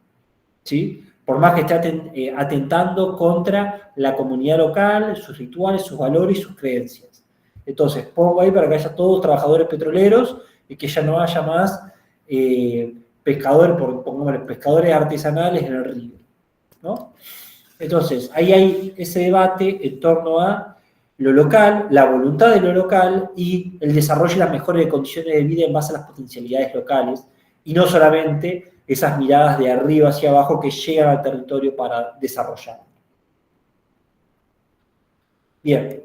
¿sí? Por más que esté atentando contra la comunidad local, sus rituales, sus valores y sus creencias. Entonces, pongo ahí para que haya todos trabajadores petroleros y que ya no haya más pescadores artesanales en el río, ¿no? Entonces, ahí hay ese debate en torno a lo local, la voluntad de lo local y el desarrollo y las mejores condiciones de vida en base a las potencialidades locales, y no solamente esas miradas de arriba hacia abajo que llegan al territorio para desarrollar. Bien.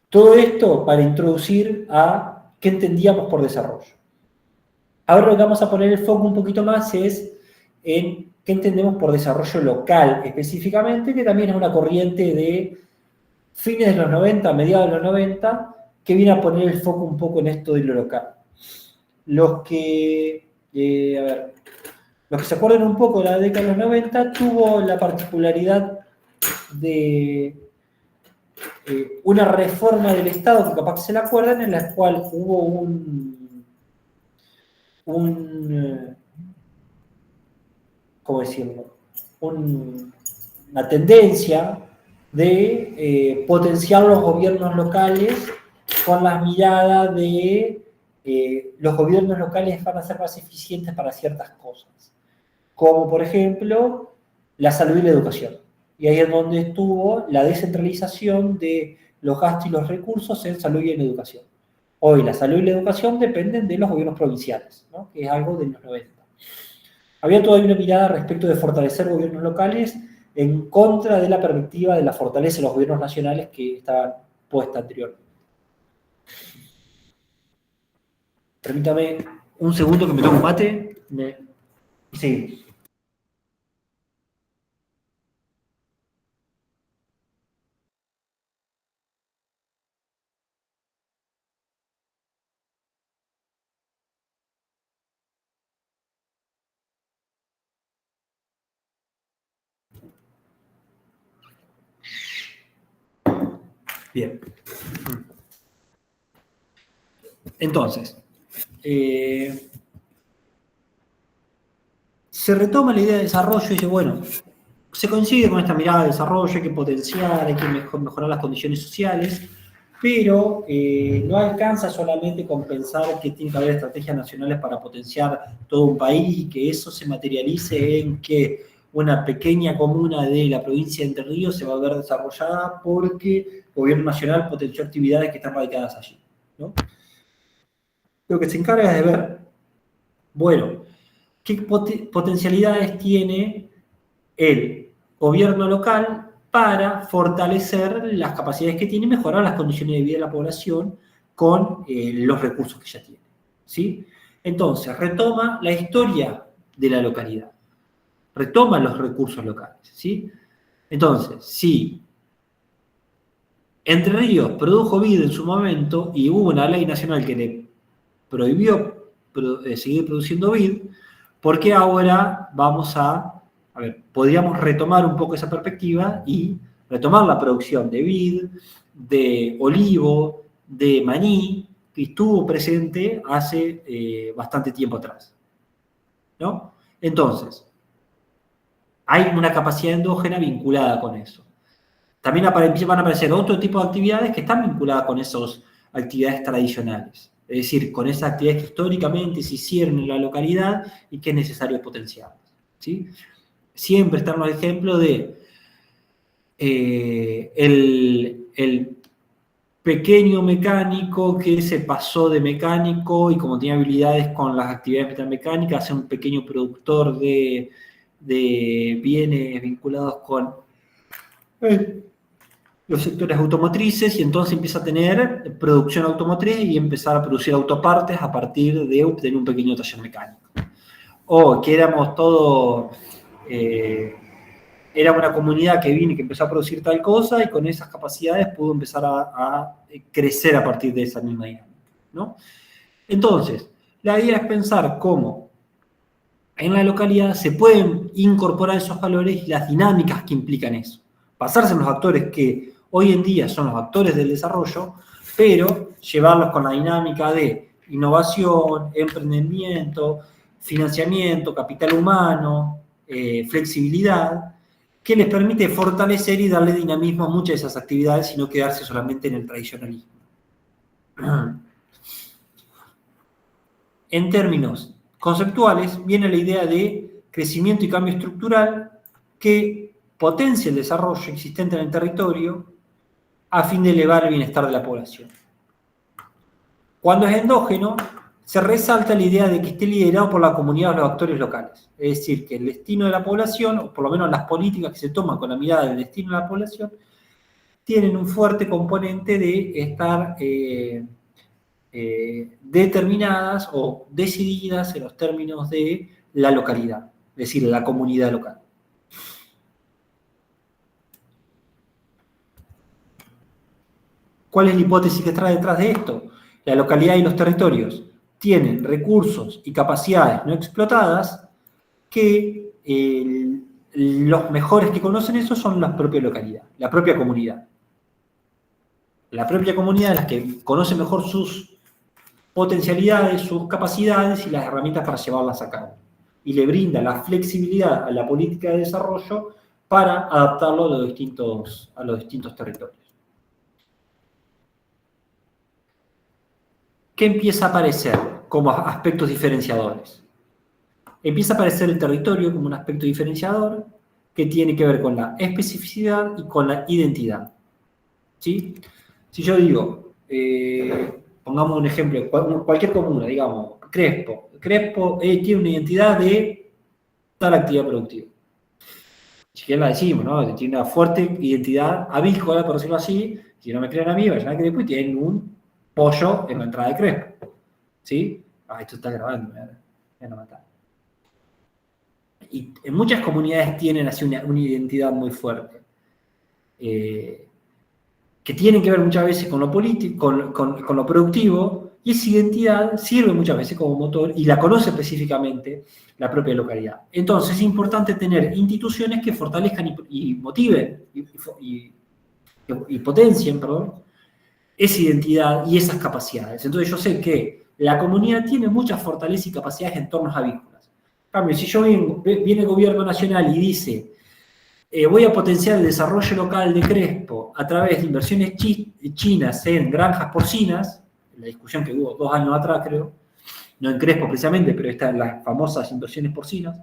Todo esto para introducir a qué entendíamos por desarrollo. Ahora lo que vamos a poner el foco un poquito más es en qué entendemos por desarrollo local específicamente, que también es una corriente de fines de los 90, mediados de los 90, que viene a poner el foco un poco en esto de lo local. Los que se acuerdan un poco de la década de los 90, tuvo la particularidad de una reforma del Estado, que capaz que se la acuerdan, en la cual hubo ¿cómo decirlo? Una tendencia de potenciar los gobiernos locales con la mirada de los gobiernos locales van a ser más eficientes para ciertas cosas, como por ejemplo la salud y la educación. Y ahí es donde estuvo la descentralización de los gastos y los recursos en salud y en educación. Hoy la salud y la educación dependen de los gobiernos provinciales, ¿no? Que es algo de los 90. Había todavía una mirada respecto de fortalecer gobiernos locales en contra de la perspectiva de la fortaleza de los gobiernos nacionales que estaba puesta anteriormente. Permítame un segundo que me tomo un mate. Sí. Bien. Entonces, se retoma la idea de desarrollo y dice, bueno, se coincide con esta mirada de desarrollo, hay que potenciar, hay que mejorar las condiciones sociales, pero no alcanza solamente con pensar que tiene que haber estrategias nacionales para potenciar todo un país y que eso se materialice en que una pequeña comuna de la provincia de Entre Ríos se va a ver desarrollada porque el gobierno nacional potenció actividades que están radicadas allí, ¿no? Lo que se encarga es de ver, bueno, qué potencialidades tiene el gobierno local para fortalecer las capacidades que tiene y mejorar las condiciones de vida de la población con los recursos que ya tiene, ¿sí? Entonces, retoma la historia de la localidad, retoma los recursos locales, ¿sí? Entonces, si Entre Ríos produjo vid en su momento y hubo una ley nacional que le prohibió seguir produciendo vid, ¿por qué ahora vamos a ver, podríamos retomar un poco esa perspectiva y retomar la producción de vid, de olivo, de maní, que estuvo presente hace bastante tiempo atrás, ¿no? Entonces, hay una capacidad endógena vinculada con eso. también van a aparecer otro tipo de actividades que están vinculadas con esas actividades tradicionales. Es decir, con esas actividades que históricamente se hicieron en la localidad y que es necesario potenciar, ¿sí? Siempre están los ejemplos de el pequeño mecánico que se pasó de mecánico y como tenía habilidades con las actividades metalmecánicas, hace un pequeño productor de bienes vinculados con los sectores automotrices y entonces empieza a tener producción automotriz y empezar a producir autopartes a partir de obtener un pequeño taller mecánico. O que éramos todos... era una comunidad que vino y que empezó a producir tal cosa y con esas capacidades pudo empezar a crecer a partir de esa misma dinámica, ¿no? Entonces, la idea es pensar cómo en la localidad se pueden incorporar esos valores y las dinámicas que implican eso. Pasarse en los actores que hoy en día son los actores del desarrollo, pero llevarlos con la dinámica de innovación, emprendimiento, financiamiento, capital humano, flexibilidad, que les permite fortalecer y darle dinamismo a muchas de esas actividades y no quedarse solamente en el tradicionalismo. En términos conceptuales, viene la idea de crecimiento y cambio estructural que potencia el desarrollo existente en el territorio a fin de elevar el bienestar de la población. Cuando es endógeno, se resalta la idea de que esté liderado por la comunidad o los actores locales. Es decir, que el destino de la población, o por lo menos las políticas que se toman con la mirada del destino de la población, tienen un fuerte componente de estar determinadas o decididas en los términos de la localidad, es decir, la comunidad local. ¿Cuál es la hipótesis que está detrás de esto? La localidad y los territorios tienen recursos y capacidades no explotadas que los mejores que conocen eso son la propia localidad, la propia comunidad. La propia comunidad es la que conoce mejor sus potencialidades, sus capacidades y las herramientas para llevarlas a cabo. Y le brinda la flexibilidad a la política de desarrollo para adaptarlo a los distintos territorios. ¿Qué empieza a aparecer como aspectos diferenciadores? Empieza a aparecer el territorio como un aspecto diferenciador que tiene que ver con la especificidad y con la identidad. ¿Sí? Si yo digo, pongamos un ejemplo, cualquier comuna, digamos, Crespo. Crespo tiene una identidad de tal actividad productiva. Si quieren la decimos, ¿no? Tiene una fuerte identidad avícola, por decirlo así. Si no me creen a mí, vayan a Crespo y tienen un pollo en la entrada de Crespo. ¿Sí? Esto está grabando, me van a matar. Y en muchas comunidades tienen así una identidad muy fuerte. Que tienen que ver muchas veces con lo político, con lo productivo, y esa identidad sirve muchas veces como motor y la conoce específicamente la propia localidad. Entonces es importante tener instituciones que fortalezcan y motiven y potencien, esa identidad y esas capacidades. Entonces yo sé que la comunidad tiene muchas fortalezas y capacidades en entornos avícolas. En cambio, si viene el gobierno nacional y dice voy a potenciar el desarrollo local de Crespo a través de inversiones chinas en granjas porcinas, la discusión que hubo 2 años atrás creo, no en Crespo precisamente, pero están las famosas inversiones porcinas,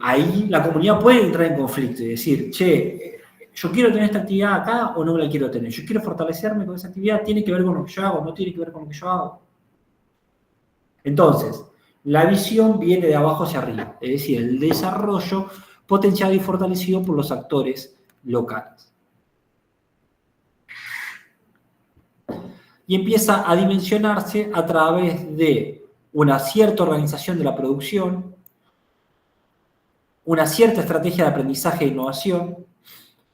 ahí la comunidad puede entrar en conflicto y decir, che, yo quiero tener esta actividad acá o no la quiero tener, yo quiero fortalecerme con esa actividad, tiene que ver con lo que yo hago, no tiene que ver con lo que yo hago. Entonces, la visión viene de abajo hacia arriba, es decir, el desarrollo potenciado y fortalecido por los actores locales. Y empieza a dimensionarse a través de una cierta organización de la producción, una cierta estrategia de aprendizaje e innovación,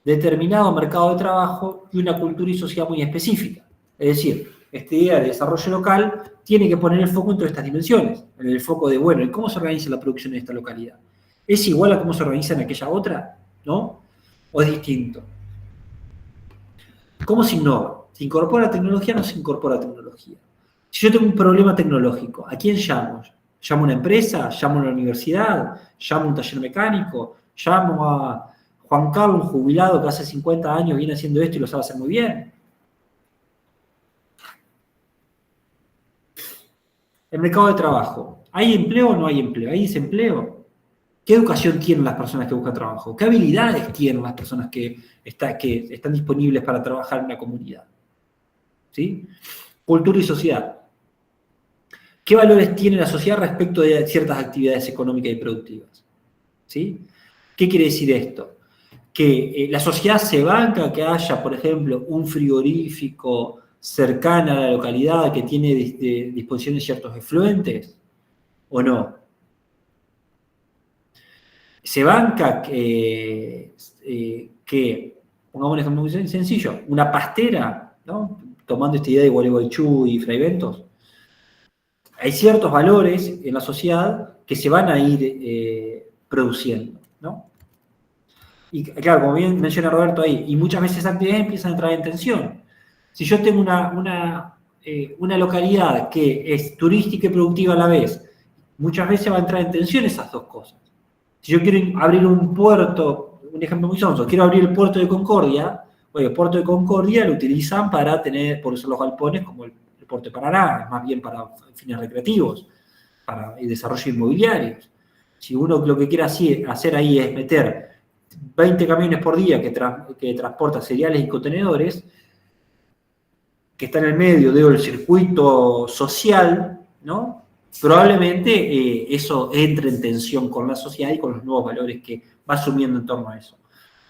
determinado mercado de trabajo y una cultura y sociedad muy específica. Es decir, esta idea de desarrollo local tiene que poner el foco en todas estas dimensiones, en el foco de, bueno, ¿y cómo se organiza la producción en esta localidad? ¿Es igual a cómo se organiza en aquella otra? ¿No? ¿O es distinto? ¿Cómo se innova? ¿Se incorpora tecnología o no se incorpora tecnología? Si yo tengo un problema tecnológico, ¿a quién llamo? ¿Llamo a una empresa? ¿Llamo a una universidad? ¿Llamo a un taller mecánico? llamo a Juan Carlos, un jubilado que hace 50 años viene haciendo esto y lo sabe hacer muy bien. El mercado de trabajo. ¿Hay empleo o no hay empleo? ¿Hay desempleo? ¿Qué educación tienen las personas que buscan trabajo? ¿Qué habilidades tienen las personas que están disponibles para trabajar en la comunidad? ¿Sí? Cultura y sociedad. ¿Qué valores tiene la sociedad respecto de ciertas actividades económicas y productivas? ¿Sí? ¿Qué quiere decir esto? Que la sociedad se banca que haya, por ejemplo, un frigorífico cercano a la localidad que tiene disposición de ciertos efluentes, ¿o no? Se banca que pongamos un ejemplo muy sencillo, una pastera, ¿no? Tomando esta idea de Gualeguaychú y Fray Bentos. Hay ciertos valores en la sociedad que se van a ir produciendo, ¿no? Y claro, como bien menciona Roberto ahí, y muchas veces esas actividades empiezan a entrar en tensión. Si yo tengo una localidad que es turística y productiva a la vez, muchas veces va a entrar en tensión esas dos cosas. Si yo quiero abrir un puerto, un ejemplo muy sonso, quiero abrir el puerto de Concordia, bueno, el puerto de Concordia lo utilizan para tener, por eso los galpones, como el puerto de Paraná, más bien para fines recreativos, para el desarrollo inmobiliario. Si uno lo que quiere hacer ahí es meter 20 camiones por día que transportan cereales y contenedores, que está en el medio del circuito social, ¿no? Probablemente eso entre en tensión con la sociedad y con los nuevos valores que va asumiendo en torno a eso.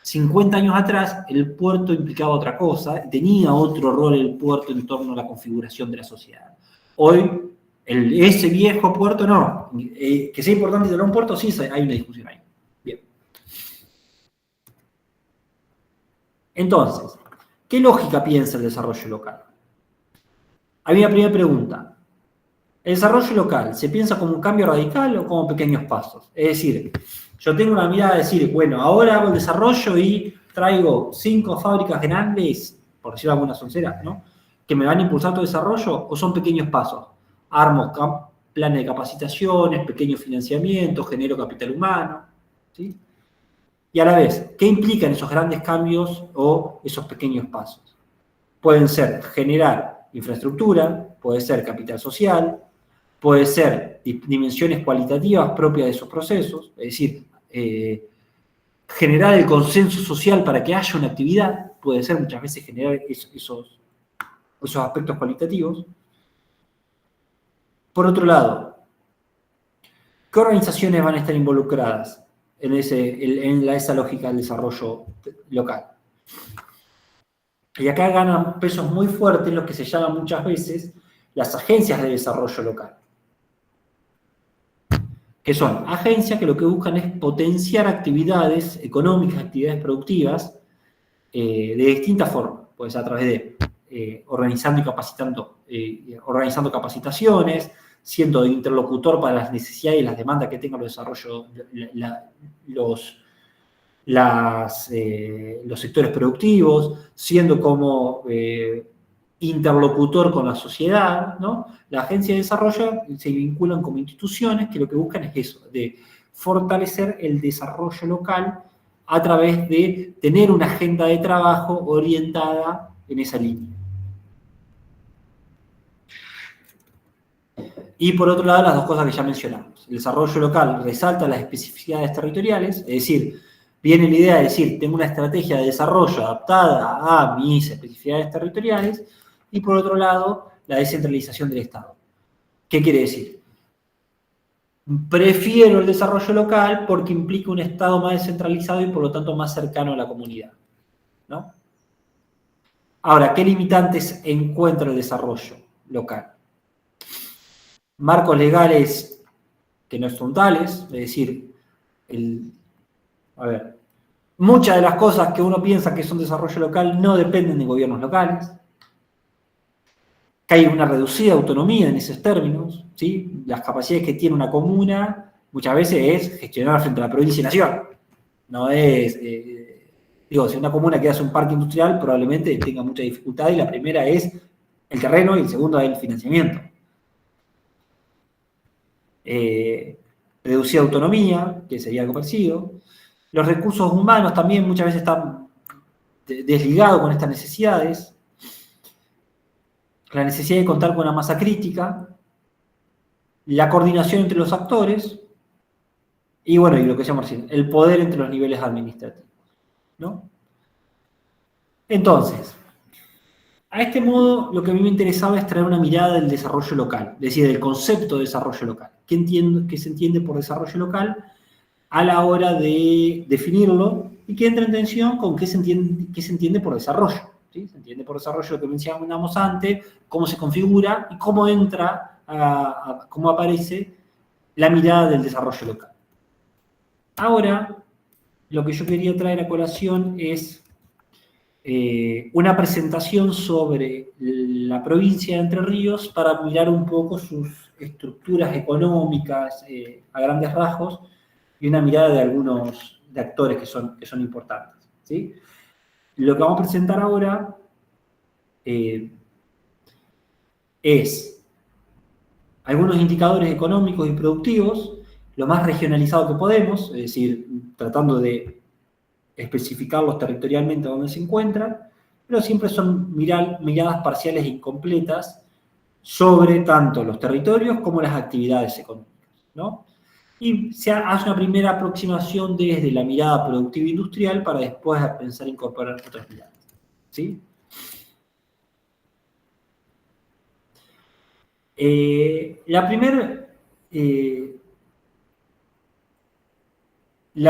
50 años atrás, el puerto implicaba otra cosa, tenía otro rol el puerto en torno a la configuración de la sociedad. Hoy, ese viejo puerto no. Que sea importante tener un puerto, sí, hay una discusión ahí. Bien. Entonces, ¿qué lógica piensa el desarrollo local? Hay una primera pregunta. ¿El desarrollo local se piensa como un cambio radical o como pequeños pasos? Es decir, yo tengo una mirada de decir, bueno, ahora hago el desarrollo y traigo 5 fábricas grandes, por decirlo alguna soncera, ¿no? Que me van a impulsar todo el desarrollo, o son pequeños pasos. Armo planes de capacitaciones, pequeños financiamientos, genero capital humano, ¿sí? Y a la vez, ¿qué implican esos grandes cambios o esos pequeños pasos? Pueden ser generar infraestructura, puede ser capital social, puede ser dimensiones cualitativas propias de esos procesos, es decir, generar el consenso social para que haya una actividad, puede ser muchas veces generar esos aspectos cualitativos. Por otro lado, ¿qué organizaciones van a estar involucradas en esa lógica del desarrollo local? Y acá ganan pesos muy fuertes los que se llaman muchas veces las agencias de desarrollo local. Que son agencias que lo que buscan es potenciar actividades económicas, actividades productivas, de distintas formas. Puede ser a través de organizando y capacitando, organizando capacitaciones, siendo interlocutor para las necesidades y las demandas que tengan los desarrollos, los sectores productivos, siendo como interlocutor con la sociedad, ¿no? La agencia de desarrollo se vinculan como instituciones que lo que buscan es eso, de fortalecer el desarrollo local a través de tener una agenda de trabajo orientada en esa línea. Y por otro lado, las dos cosas que ya mencionamos. El desarrollo local resalta las especificidades territoriales, es decir, viene la idea de decir, tengo una estrategia de desarrollo adaptada a mis especificidades territoriales, y por otro lado, la descentralización del Estado. ¿Qué quiere decir? Prefiero el desarrollo local porque implica un Estado más descentralizado y por lo tanto más cercano a la comunidad, ¿no? Ahora, ¿qué limitantes encuentra el desarrollo local? Marcos legales que no son tales, es decir, muchas de las cosas que uno piensa que son desarrollo local no dependen de gobiernos locales, que hay una reducida autonomía en esos términos, ¿sí? Las capacidades que tiene una comuna muchas veces es gestionar frente a la provincia y nación. No es, si una comuna que hace un parque industrial probablemente tenga mucha dificultad y la primera es el terreno y el segundo es el financiamiento. Reducida autonomía, que sería algo parecido. Los recursos humanos también muchas veces están desligados con estas necesidades. La necesidad de contar con una masa crítica, la coordinación entre los actores, y bueno, y lo que se llama recién, el poder entre los niveles administrativos, ¿no? Entonces, a este modo, lo que a mí me interesaba es traer una mirada del desarrollo local, es decir, del concepto de desarrollo local. ¿Qué se entiende por desarrollo local a la hora de definirlo y que entra en tensión con qué se entiende por desarrollo? ¿Sí? Se entiende por desarrollo lo que mencionábamos antes, cómo se configura y cómo entra, cómo aparece la mirada del desarrollo local. Ahora, lo que yo quería traer a colación es una presentación sobre la provincia de Entre Ríos para mirar un poco sus estructuras económicas a grandes rasgos y una mirada de algunos de actores que son importantes, ¿sí? Lo que vamos a presentar ahora es algunos indicadores económicos y productivos, lo más regionalizado que podemos, es decir, tratando de especificarlos territorialmente donde se encuentran, pero siempre son miradas parciales e incompletas sobre tanto los territorios como las actividades económicas, ¿no? Y se hace una primera aproximación desde la mirada productiva industrial para después pensar incorporar otras miradas, ¿sí? La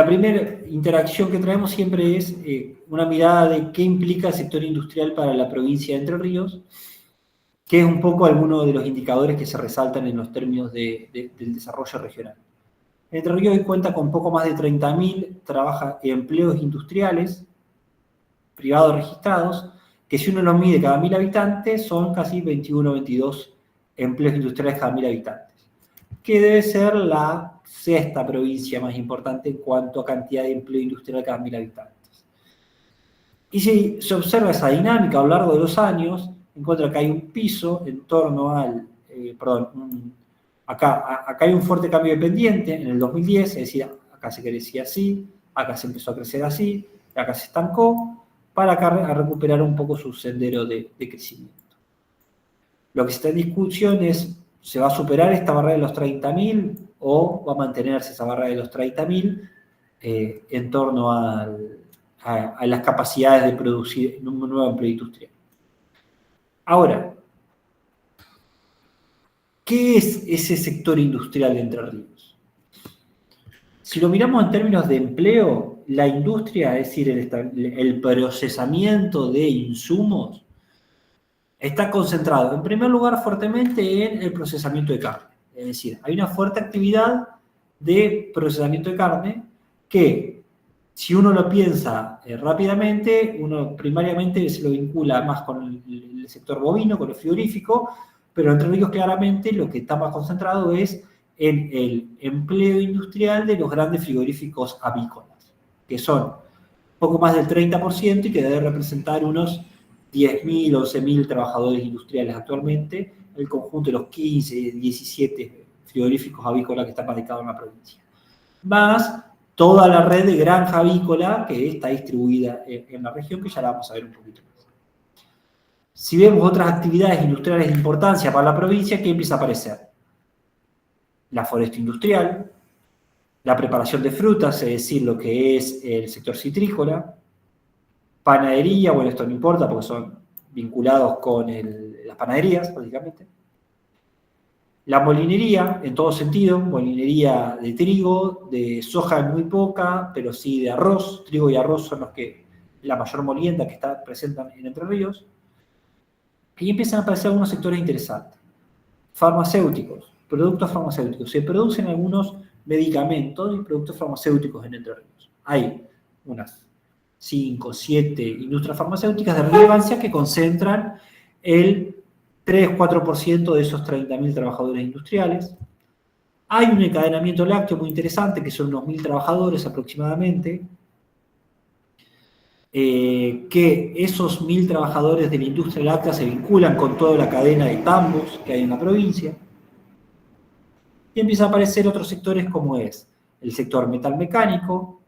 primera interacción que traemos siempre es una mirada de qué implica el sector industrial para la provincia de Entre Ríos, que es un poco alguno de los indicadores que se resaltan en los términos del desarrollo regional. Entre Ríos hoy cuenta con poco más de 30.000 empleos industriales privados registrados, que si uno los mide cada 1.000 habitantes, son casi 21 o 22 empleos industriales cada 1.000 habitantes, que debe ser la sexta provincia más importante en cuanto a cantidad de empleo industrial cada 1.000 habitantes. Y si se observa esa dinámica a lo largo de los años, encuentra que hay un piso en torno al, acá hay un fuerte cambio de pendiente en el 2010, es decir, acá se crecía así, acá se empezó a crecer así, acá se estancó, para acá a recuperar un poco su sendero de crecimiento. Lo que está en discusión es, ¿se va a superar esta barrera de los 30.000 o va a mantenerse esa barrera de los 30.000 en torno a las capacidades de producir un nuevo empleo industrial? Ahora, ¿qué es ese sector industrial de Entre Ríos? Si lo miramos en términos de empleo, la industria, es decir, el procesamiento de insumos, está concentrado, en primer lugar, fuertemente en el procesamiento de carne. Es decir, hay una fuerte actividad de procesamiento de carne que, si uno lo piensa rápidamente, uno primariamente se lo vincula más con el sector bovino, con el frigorífico, pero Entre Ríos claramente lo que está más concentrado es en el empleo industrial de los grandes frigoríficos avícolas, que son poco más del 30% y que debe representar unos 10.000, 11.000 trabajadores industriales actualmente, el conjunto de los 15, 17 frigoríficos avícolas que están radicados en la provincia. Más toda la red de granja avícola que está distribuida en la región, que ya la vamos a ver un poquito más. Si vemos otras actividades industriales de importancia para la provincia, ¿qué empieza a aparecer? La foresta industrial, la preparación de frutas, es decir, lo que es el sector citrícola, panadería, bueno, esto no importa porque son vinculados con las panaderías, básicamente. La molinería, en todo sentido, molinería de trigo, de soja muy poca, pero sí de arroz. Trigo y arroz son la mayor molienda que está presente en Entre Ríos. Y empiezan a aparecer algunos sectores interesantes. Farmacéuticos, productos farmacéuticos. Se producen algunos medicamentos y productos farmacéuticos en Entre Ríos. Hay unas 5, 7 industrias farmacéuticas de relevancia que concentran el 3-4% de esos 30.000 trabajadores industriales. Hay un encadenamiento lácteo muy interesante, que son unos 1.000 trabajadores aproximadamente, que esos 1.000 trabajadores de la industria láctea se vinculan con toda la cadena de tambos que hay en la provincia. Y empiezan a aparecer otros sectores como es el sector metalmecánico,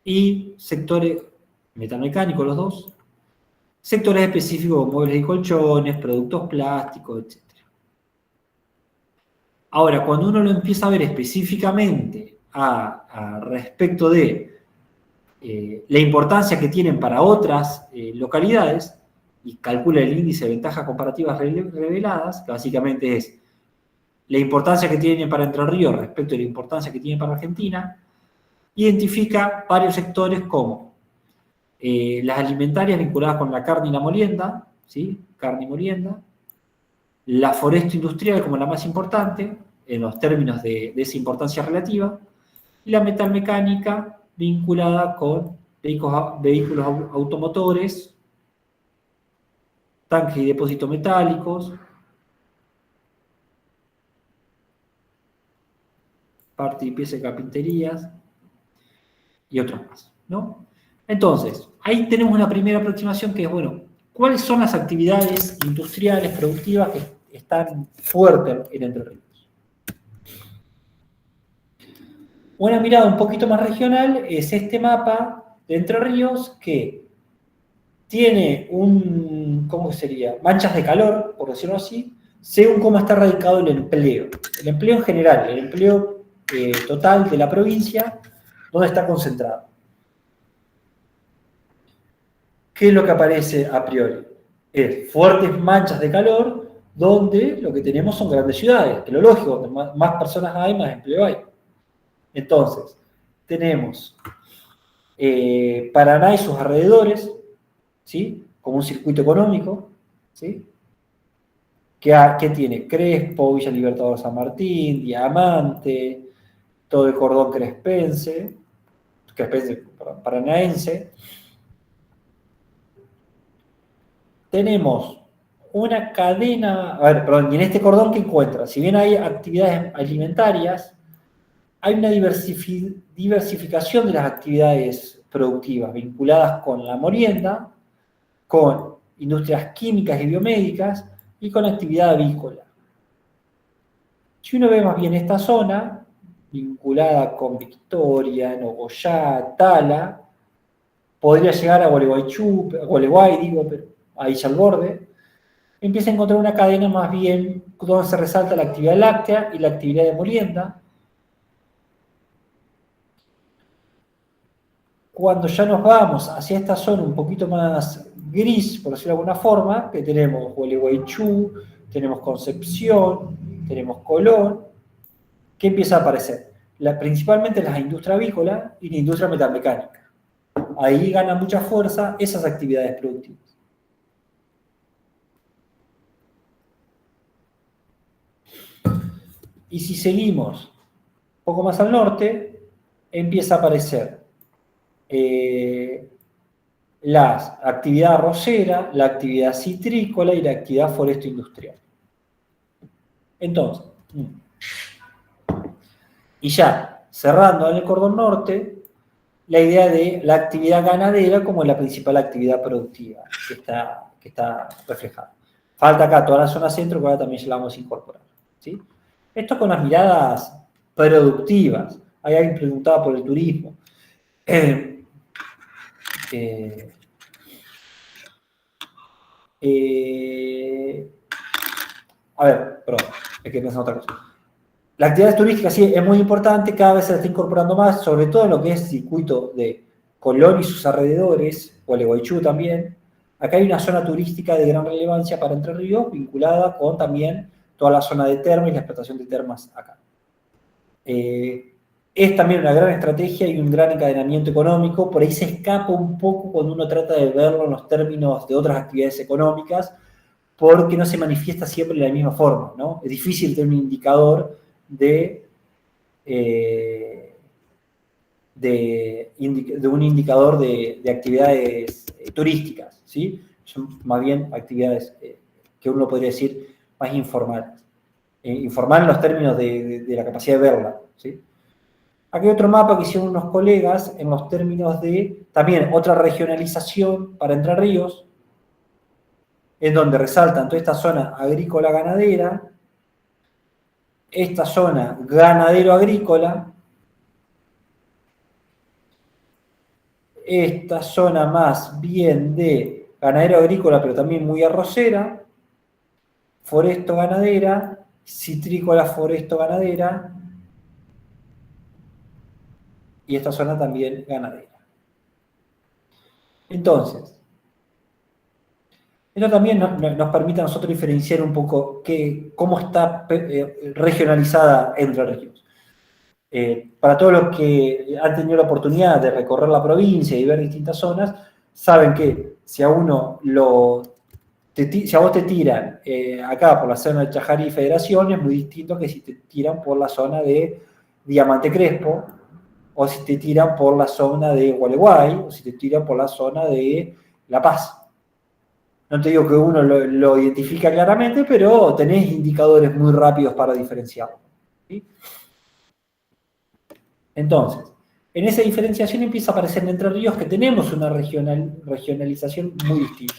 y sectores metalmecánicos, los dos, sectores específicos como muebles y colchones, productos plásticos, etc. Ahora, cuando uno lo empieza a ver específicamente a respecto de la importancia que tienen para otras localidades, y calcula el índice de ventajas comparativas reveladas, que básicamente es la importancia que tienen para Entre Ríos respecto a la importancia que tienen para Argentina, identifica varios sectores como las alimentarias vinculadas con la carne y la molienda, ¿sí? Carne y molienda, la foresta industrial como la más importante, en los términos de esa importancia relativa, y la metalmecánica vinculada con vehículos automotores, tanques y depósitos metálicos, parte y pieza de carpinterías, y otros más, ¿no? Entonces, ahí tenemos una primera aproximación que es, bueno, ¿cuáles son las actividades industriales, productivas que están fuertes en Entre Ríos? Una mirada un poquito más regional es este mapa de Entre Ríos que tiene ¿cómo sería? Manchas de calor, por decirlo así, según cómo está radicado el empleo. El empleo en general, el empleo total de la provincia, ¿dónde está concentrado? ¿Qué es lo que aparece a priori? Es fuertes manchas de calor donde lo que tenemos son grandes ciudades, que lo lógico, donde más personas hay, más empleo hay. Entonces, tenemos Paraná y sus alrededores, ¿sí? Como un circuito económico, ¿sí? que tiene Crespo, Villa Libertador San Martín, Diamante, todo el cordón crespense, paranaense. Tenemos una cadena, y en este cordón ¿qué encuentra? Si bien hay actividades alimentarias, hay una diversificación de las actividades productivas vinculadas con la molienda, con industrias químicas y biomédicas y con actividad avícola. Si uno ve más bien esta zona, vinculada con Victoria, Nogoyá, Tala, podría llegar a Gualeguay, pero ahí ya al borde, empieza a encontrar una cadena más bien donde se resalta la actividad láctea y la actividad de molienda. Cuando ya nos vamos hacia esta zona un poquito más gris, por decirlo de alguna forma, que tenemos Gualeguaychú, tenemos Concepción, tenemos Colón, ¿qué empieza a aparecer? Principalmente las industrias avícolas y la industria metalmecánica. Ahí gana mucha fuerza esas actividades productivas. Y si seguimos un poco más al norte, empieza a aparecer la actividad arrocera, la actividad citrícola y la actividad foresto-industrial. Entonces, y ya cerrando en el cordón norte, la idea de la actividad ganadera como la principal actividad productiva que está reflejada. Falta acá toda la zona centro, que ahora también ya la vamos a incorporar, ¿sí? Esto con las miradas productivas. Hay alguien preguntaba por el turismo. A ver, perdón, hay que pensar en otra cosa. La actividad turística sí es muy importante, cada vez se la está incorporando más, sobre todo en lo que es el circuito de Colón y sus alrededores, Gualeguaychú también. Acá hay una zona turística de gran relevancia para Entre Ríos, vinculada con también toda la zona de termas y la explotación de termas acá. Es también una gran estrategia y un gran encadenamiento económico, por ahí se escapa un poco cuando uno trata de verlo en los términos de otras actividades económicas, porque no se manifiesta siempre de la misma forma, ¿no? Es difícil tener un indicador de un indicador de actividades turísticas, ¿sí? Son más bien actividades que uno podría decir más informales. Informal en los términos de la capacidad de verla, ¿sí? Aquí hay otro mapa que hicieron unos colegas en los términos de también otra regionalización para Entre Ríos, en donde resaltan toda esta zona agrícola-ganadera, esta zona ganadero-agrícola, esta zona más bien de ganadero agrícola, pero también muy arrocera, foresto ganadera, citrícola foresto ganadera, y esta zona también ganadera. Entonces, esto también nos permite a nosotros diferenciar un poco cómo está regionalizada Entre Ríos. Para todos los que han tenido la oportunidad de recorrer la provincia y ver distintas zonas, saben que si a vos te tiran acá por la zona de Chajarí y Federación, es muy distinto que si te tiran por la zona de Diamante Crespo, o si te tiran por la zona de Gualeguay, o si te tiran por la zona de La Paz. No te digo que uno lo identifica claramente, pero tenés indicadores muy rápidos para diferenciarlo. ¿Sí? Entonces, en esa diferenciación empieza a aparecer en Entre Ríos que tenemos una regionalización muy distinta.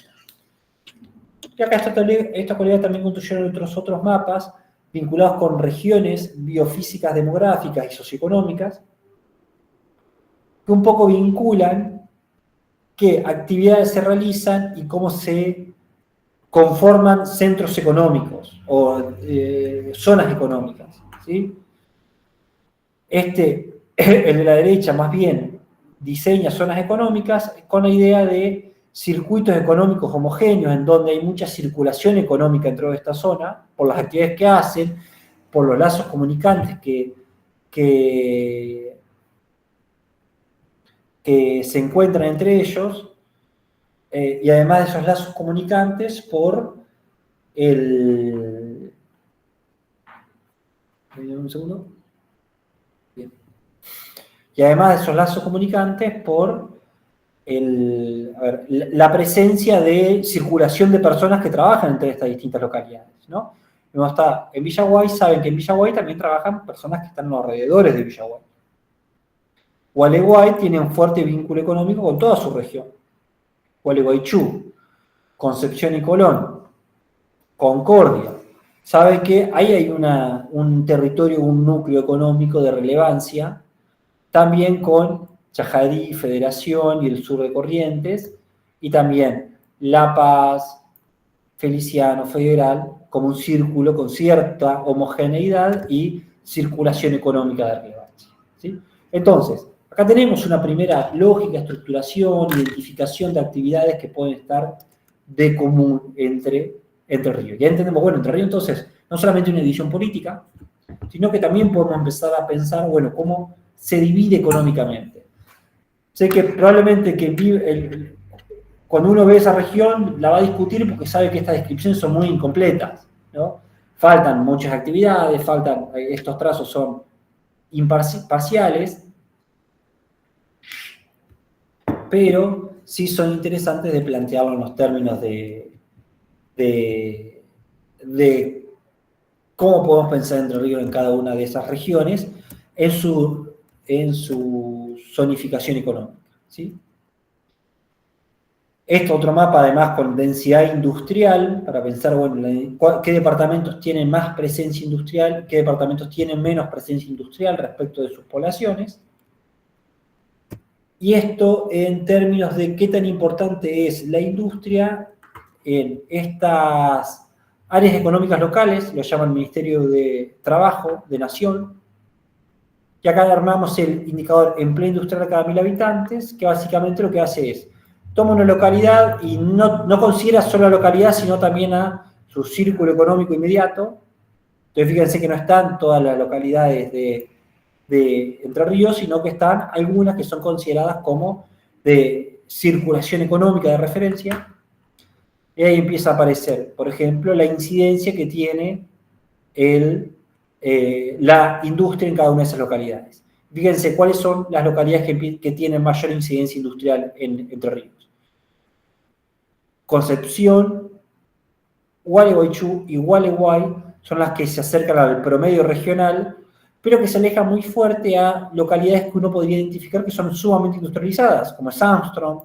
Y acá esta colega también construyeron otros mapas vinculados con regiones biofísicas, demográficas y socioeconómicas, que un poco vinculan qué actividades se realizan y cómo se conforman centros económicos o zonas económicas. ¿Sí? El de la derecha, más bien, diseña zonas económicas con la idea de circuitos económicos homogéneos en donde hay mucha circulación económica dentro de esta zona, por las actividades que hacen, por los lazos comunicantes que se encuentran entre ellos, y además de esos lazos comunicantes por un segundo. Bien. Y además de esos lazos comunicantes por la presencia de circulación de personas que trabajan entre estas distintas localidades, ¿no? Luego está en Villaguay, saben que en Villaguay también trabajan personas que están en los alrededores de Villaguay. Gualeguay tiene un fuerte vínculo económico con toda su región. Gualeguaychú, Concepción y Colón, Concordia. Saben que ahí hay un territorio, un núcleo económico de relevancia, también con Chajarí, Federación y el sur de Corrientes, y también La Paz, Feliciano, Federal, como un círculo con cierta homogeneidad y circulación económica de relevancia. ¿Sí? Entonces, acá tenemos una primera lógica, estructuración, identificación de actividades que pueden estar de común entre Ríos. Ya entendemos, bueno, Entre Ríos entonces, no solamente una división política, sino que también podemos empezar a pensar, bueno, cómo se divide económicamente. Sé que probablemente cuando uno ve esa región la va a discutir porque sabe que estas descripciones son muy incompletas, ¿no? Faltan muchas actividades, estos trazos son parciales, pero sí son interesantes de plantearlo en los términos de cómo podemos pensar Entre Ríos en cada una de esas regiones en su zonificación económica. ¿Sí? Otro mapa, además, con densidad industrial, para pensar, bueno, qué departamentos tienen más presencia industrial, qué departamentos tienen menos presencia industrial respecto de sus poblaciones. Y esto en términos de qué tan importante es la industria en estas áreas económicas locales, lo llama el Ministerio de Trabajo de Nación, y acá armamos el indicador empleo industrial a cada 1000 habitantes, que básicamente lo que hace es, toma una localidad y no considera solo la localidad, sino también a su círculo económico inmediato. Entonces fíjense que no están todas las localidades de Entre Ríos, sino que están algunas que son consideradas como de circulación económica de referencia. Y ahí empieza a aparecer, por ejemplo, la incidencia que tiene la industria en cada una de esas localidades. Fíjense cuáles son las localidades que tienen mayor incidencia industrial en Entre Ríos. Concepción, Gualeguaychú y Gualeguay son las que se acercan al promedio regional, pero que se alejan muy fuerte a localidades que uno podría identificar que son sumamente industrializadas, como es Armstrong,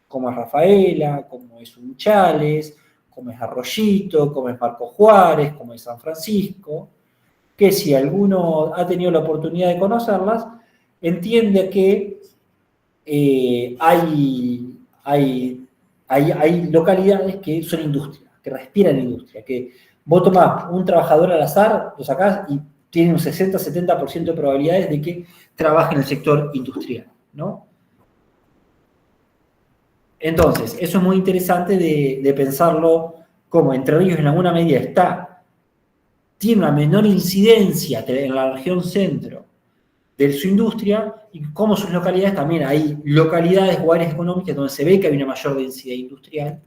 como es Rafaela, como es Unchales, como es Arroyito, como es Marco Juárez, como es San Francisco, que si alguno ha tenido la oportunidad de conocerlas, entiende que hay localidades que son industria, que respiran industria, que vos tomás un trabajador al azar, lo sacás y tiene un 60-70% de probabilidades de que trabaje en el sector industrial, ¿no? Entonces, eso es muy interesante de pensarlo como Entre Ríos en alguna medida tiene una menor incidencia en la región centro de su industria, y como sus localidades también hay localidades o áreas económicas donde se ve que hay una mayor densidad industrial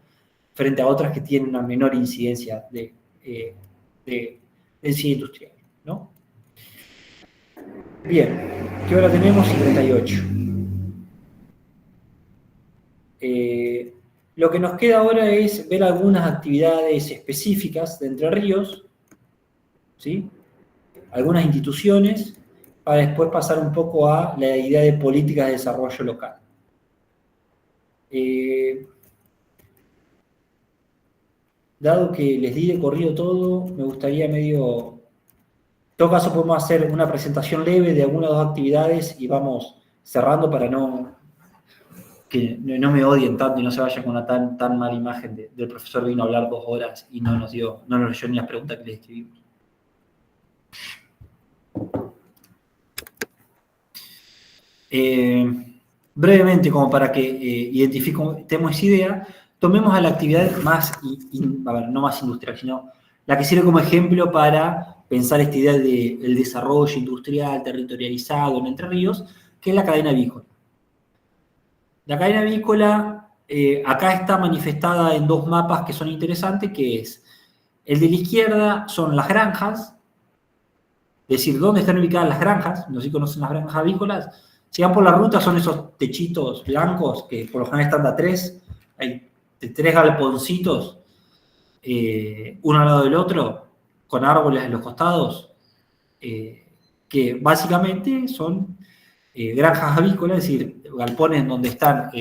frente a otras que tienen una menor incidencia de densidad industrial, ¿no? Bien, ¿qué hora tenemos? 58. Lo que nos queda ahora es ver algunas actividades específicas de Entre Ríos, ¿sí? Algunas instituciones, para después pasar un poco a la idea de políticas de desarrollo local. Dado que les di de corrido todo, me gustaría medio... En todo caso podemos hacer una presentación leve de algunas dos actividades y vamos cerrando para que no me odien tanto y no se vayan con una tan mala imagen del profesor vino a hablar 2 horas y no nos leyó ni las preguntas que le escribimos. Brevemente, como para que identifiquemos esa idea, tomemos a la actividad más, no más industrial, sino la que sirve como ejemplo para pensar esta idea del desarrollo industrial territorializado en Entre Ríos, que es la cadena avícola. La cadena avícola acá está manifestada en 2 mapas que son interesantes, que es el de la izquierda son las granjas, es decir, ¿dónde están ubicadas las granjas? No sé si conocen las granjas avícolas. Si van por la ruta son esos techitos blancos que por lo general están de a 3, hay 3 galponcitos, uno al lado del otro, con árboles en los costados, que básicamente son granjas avícolas, es decir, galpones donde están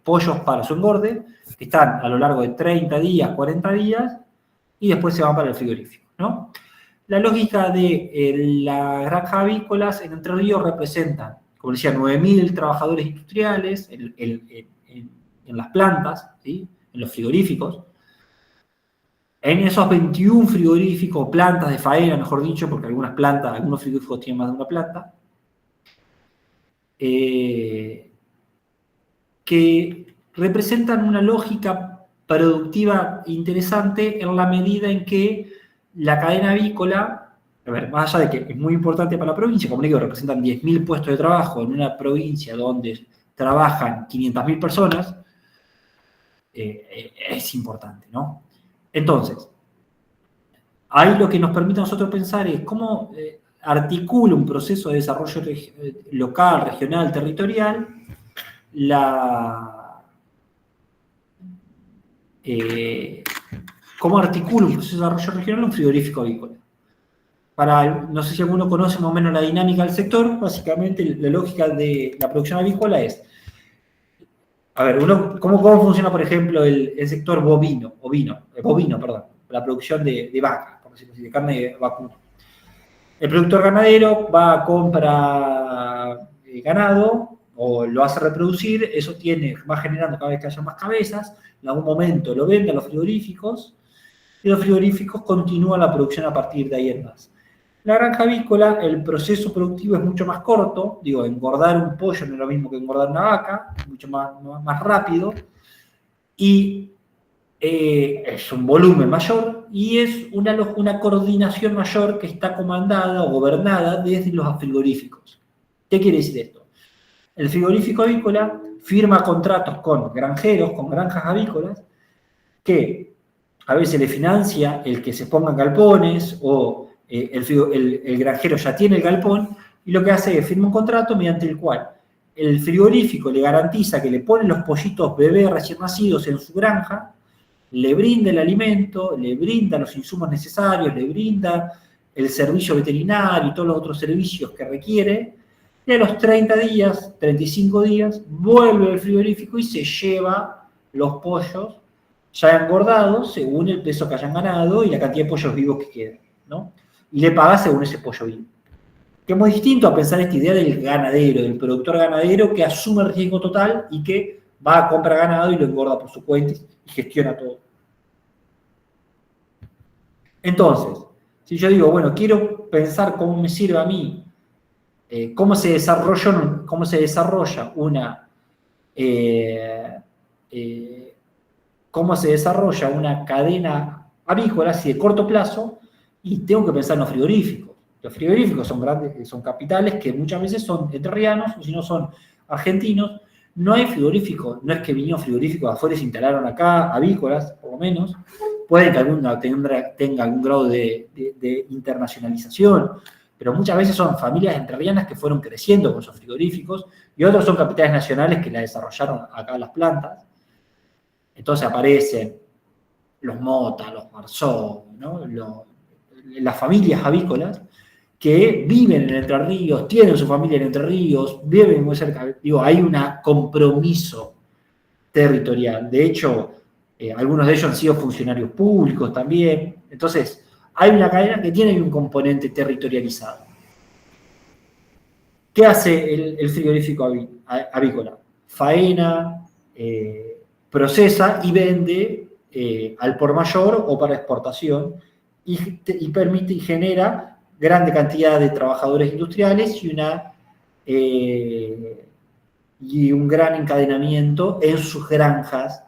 pollos para su engorde, que están a lo largo de 30 días, 40 días, y después se van para el frigorífico, ¿no? La lógica de las granjas avícolas en Entre Ríos representan, como decía, 9.000 trabajadores industriales en las plantas, ¿sí? En los frigoríficos. En esos 21 frigoríficos, plantas de faena, mejor dicho, porque algunos frigoríficos tienen más de una planta, que representan una lógica productiva interesante en la medida en que la cadena avícola, a ver, más allá de que es muy importante para la provincia, como digo, representan 10.000 puestos de trabajo en una provincia donde trabajan 500.000 personas, es importante, ¿no? Entonces, ahí lo que nos permite a nosotros pensar es cómo articula un proceso de desarrollo local, regional, territorial, cómo articula un proceso de desarrollo regional un frigorífico avícola. No sé si alguno conoce más o menos la dinámica del sector, básicamente la lógica de la producción avícola es, a ver, ¿cómo funciona, por ejemplo, el sector bovino, la producción de vaca, por decirlo así, de carne vacuna? El productor ganadero va a comprar ganado o lo hace reproducir, eso va generando cada vez que haya más cabezas, en algún momento lo vende a los frigoríficos y los frigoríficos continúan la producción a partir de ahí en más. La granja avícola, el proceso productivo es mucho más corto, engordar un pollo no es lo mismo que engordar una vaca, mucho más rápido, y es un volumen mayor, y es una coordinación mayor que está comandada o gobernada desde los frigoríficos. ¿Qué quiere decir esto? El frigorífico avícola firma contratos con granjeros, con granjas avícolas, que a veces le financia el que se pongan galpones o el granjero ya tiene el galpón y lo que hace es firma un contrato mediante el cual el frigorífico le garantiza que le ponen los pollitos bebés recién nacidos en su granja, le brinda el alimento, le brinda los insumos necesarios, le brinda el servicio veterinario y todos los otros servicios que requiere, y a los 30 días, 35 días, vuelve al frigorífico y se lleva los pollos ya engordados según el peso que hayan ganado y la cantidad de pollos vivos que queden, ¿no? Y le paga según ese pollo vivo. Que es muy distinto a pensar esta idea del ganadero, del productor ganadero que asume el riesgo total y que va a comprar ganado y lo engorda por su cuenta y gestiona todo. Entonces, si yo digo, bueno, quiero pensar cómo me sirve a mí, cómo se desarrolla una cadena avícola así de corto plazo, y tengo que pensar en los frigoríficos. Los frigoríficos son grandes, son capitales que muchas veces son entrerrianos, o si no son argentinos. No hay frigoríficos, no es que vinieron frigoríficos afuera y se instalaron acá, avícolas, por lo menos. Puede que alguna tenga algún grado de internacionalización, pero muchas veces son familias entrerrianas que fueron creciendo con esos frigoríficos, y otros son capitales nacionales que la desarrollaron acá las plantas. Entonces aparecen los Mota, los Marzó, ¿no? Las familias avícolas que viven en Entre Ríos, tienen su familia en Entre Ríos, viven muy cerca. Digo, hay un compromiso territorial. De hecho, algunos de ellos han sido funcionarios públicos también. Entonces, hay una cadena que tiene un componente territorializado. ¿Qué hace el frigorífico avícola? Faena, procesa y vende al por mayor o para exportación y permite y genera grande cantidad de trabajadores industriales y un gran encadenamiento en sus granjas,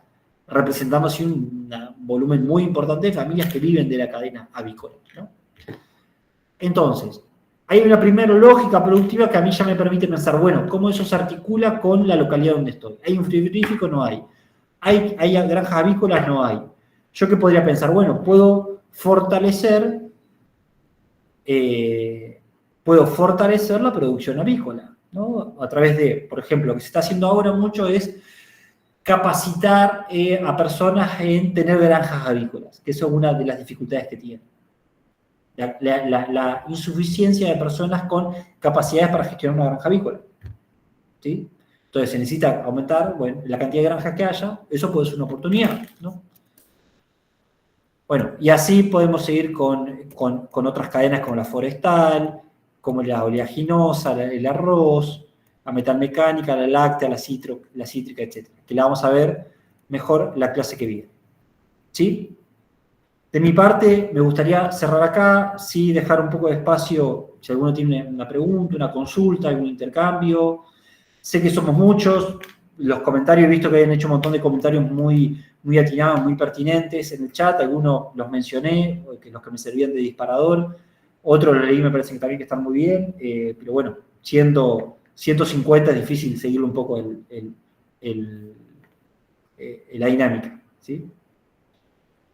representando así un volumen muy importante de familias que viven de la cadena avícola, ¿no? Entonces, hay una primera lógica productiva que a mí ya me permite pensar, bueno, ¿cómo eso se articula con la localidad donde estoy? ¿Hay un frigorífico? No hay. ¿Hay granjas avícolas? No hay. ¿Yo qué podría pensar? Bueno, puedo fortalecer la producción avícola, ¿no? A través de, por ejemplo, lo que se está haciendo ahora mucho es capacitar a personas en tener granjas avícolas, que eso es una de las dificultades que tienen. La insuficiencia de personas con capacidades para gestionar una granja avícola, ¿sí? Entonces se necesita aumentar, bueno, la cantidad de granjas que haya, eso puede ser una oportunidad, ¿no? Bueno, y así podemos seguir con otras cadenas como la forestal, como la oleaginosa, el arroz, la metalmecánica, la láctea, la cítrica, etc. Que la vamos a ver mejor la clase que viene. ¿Sí? De mi parte, me gustaría cerrar acá, sí dejar un poco de espacio, si alguno tiene una pregunta, una consulta, algún intercambio. Sé que somos muchos, los comentarios, he visto que hayan hecho un montón de comentarios muy atinados, muy pertinentes en el chat, algunos los mencioné, los que me servían de disparador, otros los leí, me parece que también que están muy bien, pero bueno, 150 es difícil seguirle un poco la dinámica, ¿sí?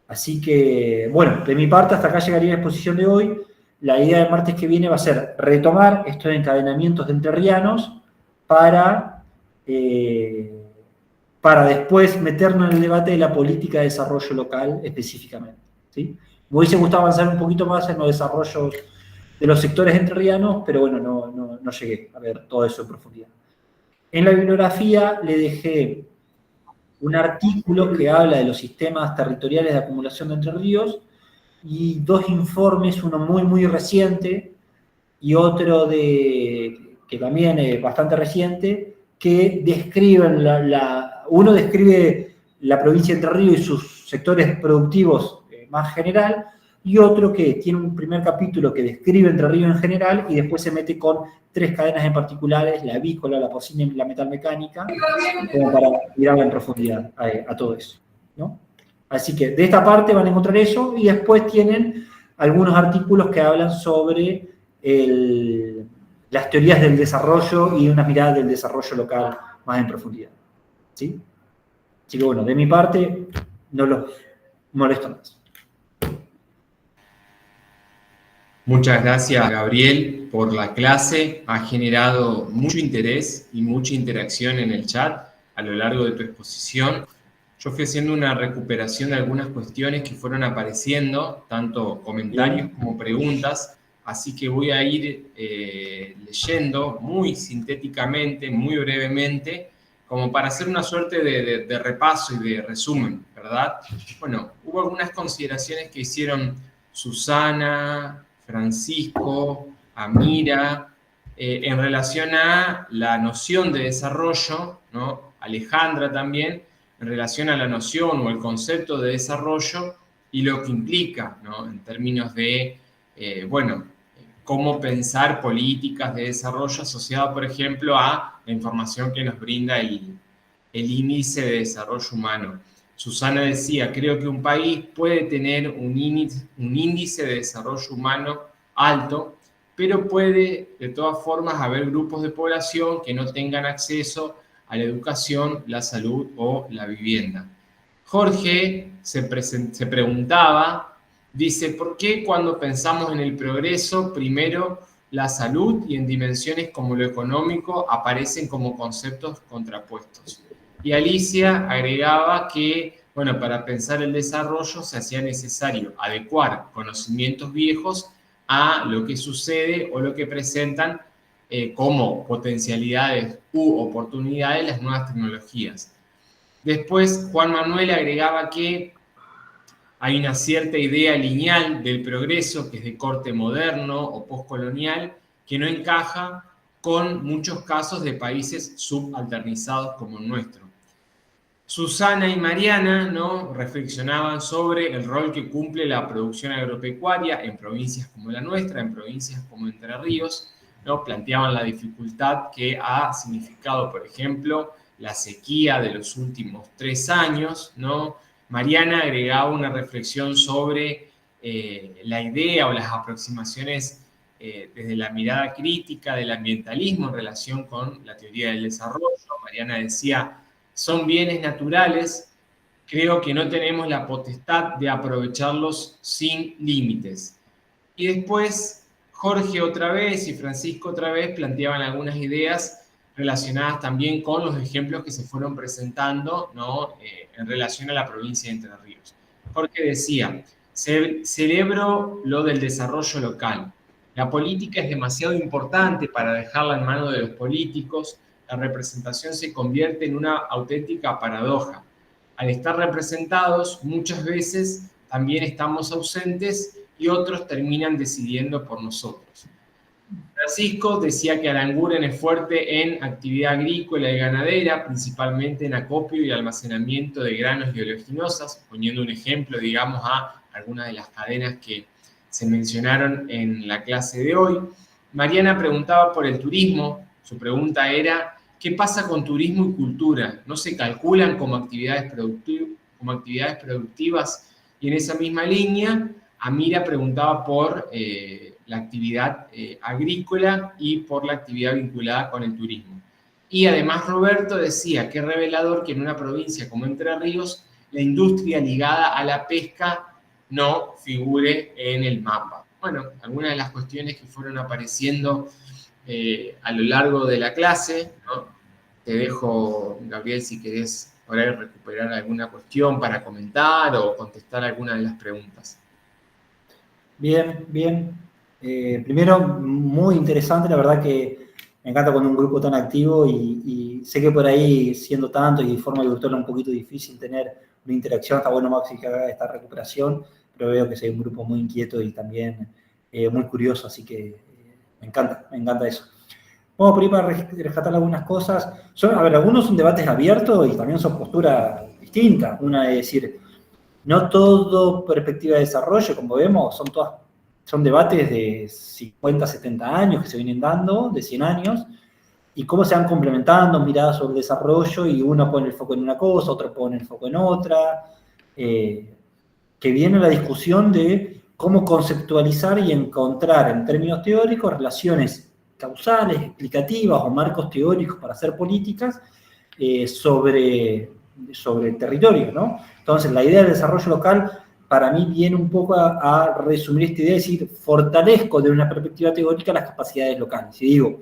Así que, bueno, de mi parte hasta acá llegaría la exposición de hoy. La idea del martes que viene va a ser retomar estos encadenamientos de entrerrianos para después meternos en el debate de la política de desarrollo local específicamente, ¿sí? Me hubiese gustado avanzar un poquito más en los desarrollos de los sectores entrerrianos, pero bueno, no llegué a ver todo eso en profundidad. En la bibliografía le dejé un artículo que habla de los sistemas territoriales de acumulación de Entre Ríos y dos informes, uno muy reciente y otro que también es bastante reciente, que describen uno describe la provincia de Entre Ríos y sus sectores productivos más general, y otro que tiene un primer capítulo que describe Entre Ríos en general y después se mete con tres cadenas en particulares, la avícola, la porcina y la metalmecánica, como para mirar en profundidad a todo eso, ¿no? Así que de esta parte van a encontrar eso, y después tienen algunos artículos que hablan sobre las teorías del desarrollo y una mirada del desarrollo local más en profundidad, ¿sí? Así que bueno, de mi parte no los molesto más. Muchas gracias, Gabriel, por la clase. Ha generado mucho interés y mucha interacción en el chat a lo largo de tu exposición. Yo fui haciendo una recuperación de algunas cuestiones que fueron apareciendo, tanto comentarios como preguntas, así que voy a ir leyendo muy sintéticamente, muy brevemente, como para hacer una suerte de repaso y de resumen, ¿verdad? Bueno, hubo algunas consideraciones que hicieron Susana, Francisco, Amira, en relación a la noción de desarrollo, ¿no? Alejandra también, en relación a la noción o el concepto de desarrollo y lo que implica, ¿no? En términos de, cómo pensar políticas de desarrollo asociado, por ejemplo, a la información que nos brinda el índice de desarrollo humano. Susana decía, creo que un país puede tener un índice de desarrollo humano alto, pero puede de todas formas haber grupos de población que no tengan acceso a la educación, la salud o la vivienda. Jorge se preguntaba, dice, ¿por qué cuando pensamos en el progreso, primero la salud y en dimensiones como lo económico aparecen como conceptos contrapuestos? Y Alicia agregaba que, bueno, para pensar el desarrollo se hacía necesario adecuar conocimientos viejos a lo que sucede o lo que presentan como potencialidades u oportunidades las nuevas tecnologías. Después, Juan Manuel agregaba que hay una cierta idea lineal del progreso que es de corte moderno o postcolonial que no encaja con muchos casos de países subalternizados como el nuestro. Susana y Mariana, ¿no?, reflexionaban sobre el rol que cumple la producción agropecuaria en provincias como la nuestra, en provincias como Entre Ríos, ¿no? Planteaban la dificultad que ha significado, por ejemplo, la sequía de los últimos 3 años, ¿no? Mariana agregaba una reflexión sobre la idea o las aproximaciones desde la mirada crítica del ambientalismo en relación con la teoría del desarrollo. Mariana decía, son bienes naturales, creo que no tenemos la potestad de aprovecharlos sin límites. Y después Jorge otra vez y Francisco otra vez planteaban algunas ideas relacionadas también con los ejemplos que se fueron presentando, ¿no?, en relación a la provincia de Entre Ríos. Jorge decía, celebro lo del desarrollo local. La política es demasiado importante para dejarla en manos de los políticos. La representación se convierte en una auténtica paradoja. Al estar representados, muchas veces también estamos ausentes y otros terminan decidiendo por nosotros. Francisco decía que Aranguren es fuerte en actividad agrícola y ganadera, principalmente en acopio y almacenamiento de granos y oleaginosas, poniendo un ejemplo, digamos, a algunas de las cadenas que se mencionaron en la clase de hoy. Mariana preguntaba por el turismo. Su pregunta era, ¿qué pasa con turismo y cultura? ¿No se calculan como actividades productivas? Y en esa misma línea, Amira preguntaba por la actividad agrícola y por la actividad vinculada con el turismo. Y además Roberto decía que es revelador que en una provincia como Entre Ríos, la industria ligada a la pesca no figure en el mapa. Bueno, algunas de las cuestiones que fueron apareciendo a lo largo de la clase, ¿no? Te dejo, Gabriel, si querés ahora recuperar alguna cuestión para comentar o contestar alguna de las preguntas. Bien, bien. Primero, muy interesante, la verdad que me encanta cuando un grupo tan activo y sé que por ahí, siendo tanto y de forma virtual un poquito difícil tener una interacción, está bueno, Maxi, que haga esta recuperación, pero veo que soy un grupo muy inquieto y también muy curioso, así que me encanta eso. Vamos por ahí para rescatar algunas cosas. Algunos son debates abiertos y también son posturas distintas. Una es decir, no todo perspectiva de desarrollo, como vemos, son debates de 50, 70 años que se vienen dando, de 100 años, y cómo se van complementando miradas sobre el desarrollo, y uno pone el foco en una cosa, otro pone el foco en otra, que viene la discusión de cómo conceptualizar y encontrar en términos teóricos relaciones causales, explicativas o marcos teóricos para hacer políticas sobre el territorio, ¿no? Entonces, la idea del desarrollo local para mí viene un poco a resumir esta idea, es decir, fortalezco de una perspectiva teórica las capacidades locales. Y digo,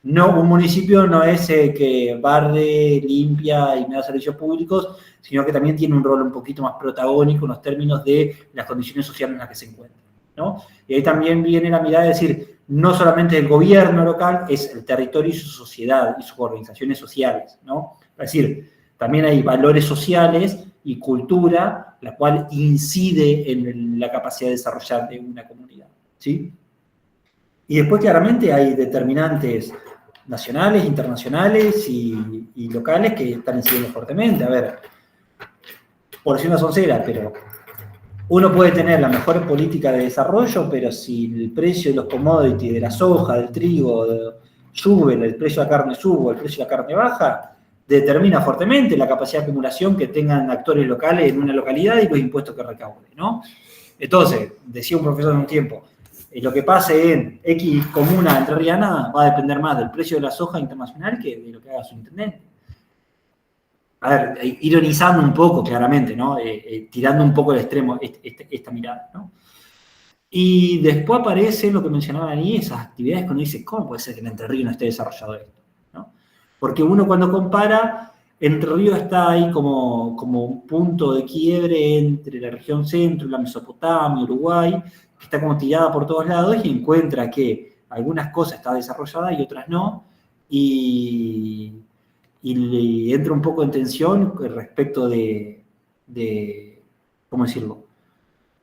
no, un municipio no es que barre, limpia y me da servicios públicos, sino que también tiene un rol un poquito más protagónico en los términos de las condiciones sociales en las que se encuentra, ¿no? Y ahí también viene la mirada de decir, no solamente el gobierno local, es el territorio y su sociedad y sus organizaciones sociales, ¿no? Es decir, también hay valores sociales y cultura, la cual incide en la capacidad de desarrollar de una comunidad, ¿sí? Y después claramente hay determinantes nacionales, internacionales y locales que están incidiendo fuertemente. A ver, por decir una soncera, pero uno puede tener la mejor política de desarrollo, pero si el precio de los commodities, de la soja, del trigo, sube, el precio de la carne sube, el precio de la carne baja, determina fuertemente la capacidad de acumulación que tengan actores locales en una localidad y los impuestos que recaude, ¿no? Entonces, decía un profesor en un tiempo, lo que pase en X comuna entrerriana va a depender más del precio de la soja internacional que de lo que haga su intendente. A ver, ironizando un poco, claramente, ¿no? Tirando un poco al extremo esta mirada, ¿no? Y después aparece lo que mencionaban ahí, esas actividades cuando dice, ¿cómo puede ser que en Entre Ríos no esté desarrollado esto? ¿No? Porque uno cuando compara, Entre Ríos está ahí como un punto de quiebre entre la región centro, la Mesopotamia, Uruguay, que está como tirada por todos lados y encuentra que algunas cosas están desarrolladas y otras no, y le entra un poco en tensión respecto de ¿cómo decirlo?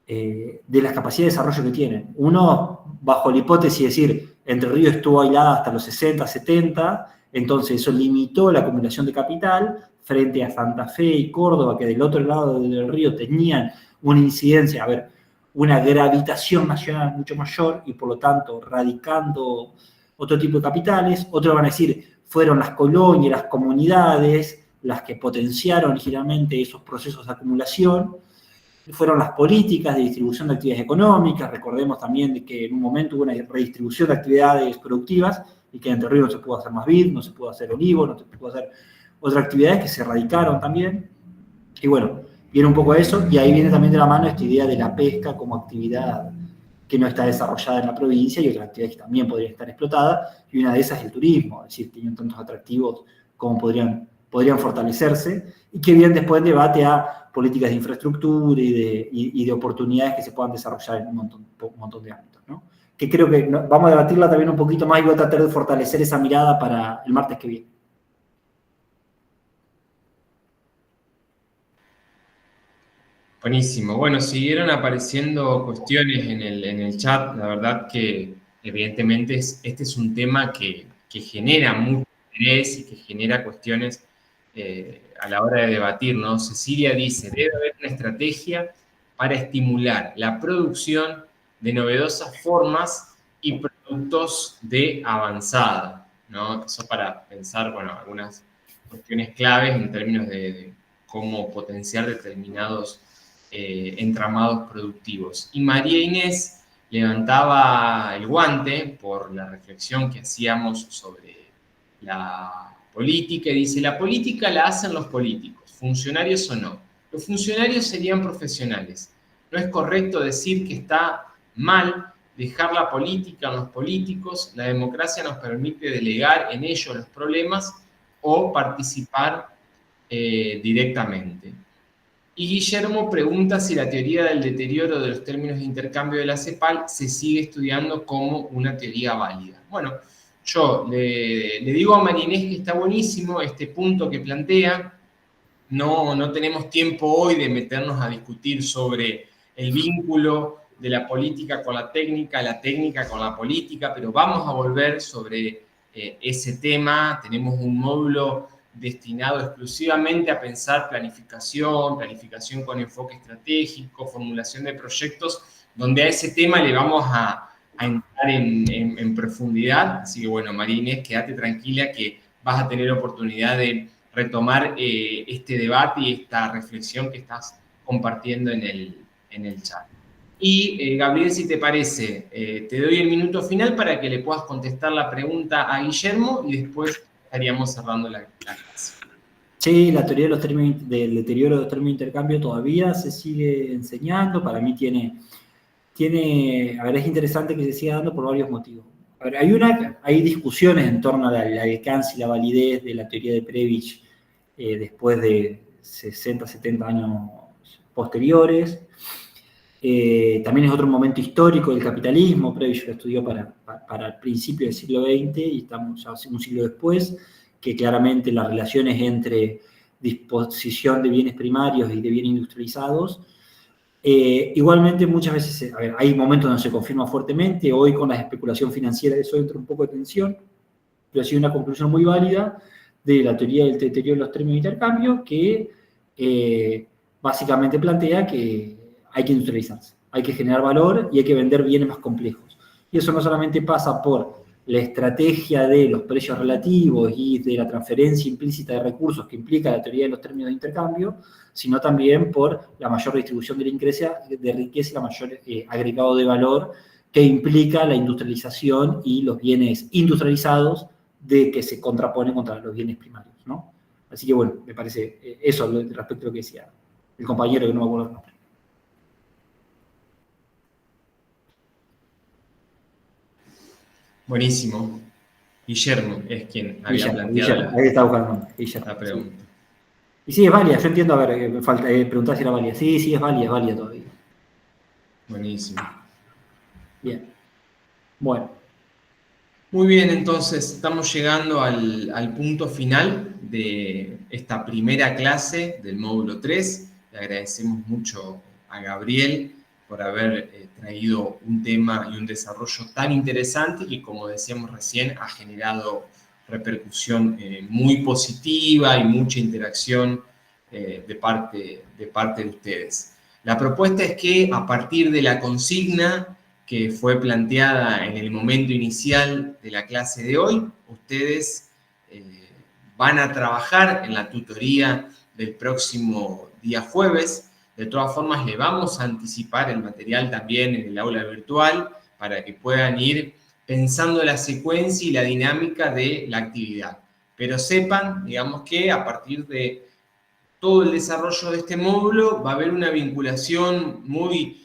De las capacidades de desarrollo que tienen. Uno, bajo la hipótesis de decir, Entre Ríos estuvo aislada hasta los 60, 70, entonces eso limitó la acumulación de capital frente a Santa Fe y Córdoba, que del otro lado del río tenían una incidencia, a ver, una gravitación nacional mucho mayor y por lo tanto radicando otro tipo de capitales. Otros van a decir, fueron las colonias, las comunidades, las que potenciaron originalmente esos procesos de acumulación. Fueron las políticas de distribución de actividades económicas. Recordemos también de que en un momento hubo una redistribución de actividades productivas y que en Entre Ríos no se pudo hacer más vid, no se pudo hacer olivo, no se pudo hacer otras actividades que se erradicaron también. Y bueno, viene un poco eso, y ahí viene también de la mano esta idea de la pesca como actividad que no está desarrollada en la provincia y otras actividades que también podrían estar explotadas, y una de esas es el turismo, es decir, tienen tantos atractivos como podrían fortalecerse, y que viene después en debate a políticas de infraestructura y de oportunidades que se puedan desarrollar en un montón de ámbitos, ¿no? Que creo que vamos a debatirla también un poquito más y voy a tratar de fortalecer esa mirada para el martes que viene. Buenísimo. Bueno, siguieron apareciendo cuestiones en el chat. La verdad que evidentemente este es un tema que genera mucho interés y que genera cuestiones a la hora de debatir, ¿no? Cecilia dice, debe haber una estrategia para estimular la producción de novedosas formas y productos de avanzada, ¿no? Eso para pensar, bueno, algunas cuestiones claves en términos de cómo potenciar determinados entramados productivos. Y María Inés levantaba el guante por la reflexión que hacíamos sobre la política y dice, la política la hacen los políticos, funcionarios o no. Los funcionarios serían profesionales. No es correcto decir que está mal dejar la política a los políticos. La democracia nos permite delegar en ellos los problemas o participar directamente. Y Guillermo pregunta si la teoría del deterioro de los términos de intercambio de la CEPAL se sigue estudiando como una teoría válida. Bueno, yo le digo a María Inés que está buenísimo este punto que plantea. No tenemos tiempo hoy de meternos a discutir sobre el vínculo de la política con la técnica con la política, pero vamos a volver sobre ese tema. Tenemos un módulo destinado exclusivamente a pensar planificación con enfoque estratégico, formulación de proyectos, donde a ese tema le vamos a entrar en profundidad. Así que bueno, María Inés, quédate tranquila que vas a tener oportunidad de retomar este debate y esta reflexión que estás compartiendo en el chat. Y Gabriel, si te parece, te doy el minuto final para que le puedas contestar la pregunta a Guillermo y después estaríamos cerrando la clase. Sí, la teoría de los términos, del deterioro de los términos de intercambio todavía se sigue enseñando. Para mí a ver, es interesante que se siga dando por varios motivos. A ver, hay discusiones en torno al alcance y la validez de la teoría de Prebisch después de 60, 70 años posteriores. También es otro momento histórico del capitalismo. Prebisch lo estudió para el principio del siglo XX y estamos ya un siglo después, que claramente las relaciones entre disposición de bienes primarios y de bienes industrializados Igualmente, muchas veces, a ver, hay momentos donde se confirma fuertemente. Hoy, con la especulación financiera, eso entra un poco de tensión, pero ha sido una conclusión muy válida de la teoría del deterioro de los términos de intercambio, que básicamente plantea que hay que industrializarse, hay que generar valor y hay que vender bienes más complejos. Y eso no solamente pasa por la estrategia de los precios relativos y de la transferencia implícita de recursos que implica la teoría de los términos de intercambio, sino también por la mayor distribución de riqueza y la mayor agregado de valor que implica la industrialización y los bienes industrializados de que se contraponen contra los bienes primarios, ¿no? Así que bueno, me parece eso respecto a lo que decía el compañero, que no me acuerdo el nombre. Buenísimo. Guillermo es quien había planteado ahí está buscando la pregunta. Sí. Y sí, es válida, yo entiendo, a ver, me falta preguntar si era válida. Sí, es válida todavía. Buenísimo. Bien. Bueno. Muy bien, entonces estamos llegando al punto final de esta primera clase del módulo 3. Le agradecemos mucho a Gabriel por haber traído un tema y un desarrollo tan interesante que, como decíamos recién, ha generado repercusión muy positiva y mucha interacción de parte de ustedes. La propuesta es que, a partir de la consigna que fue planteada en el momento inicial de la clase de hoy, ustedes van a trabajar en la tutoría del próximo día jueves. De todas formas, le vamos a anticipar el material también en el aula virtual para que puedan ir pensando la secuencia y la dinámica de la actividad. Pero sepan, digamos, que a partir de todo el desarrollo de este módulo va a haber una vinculación muy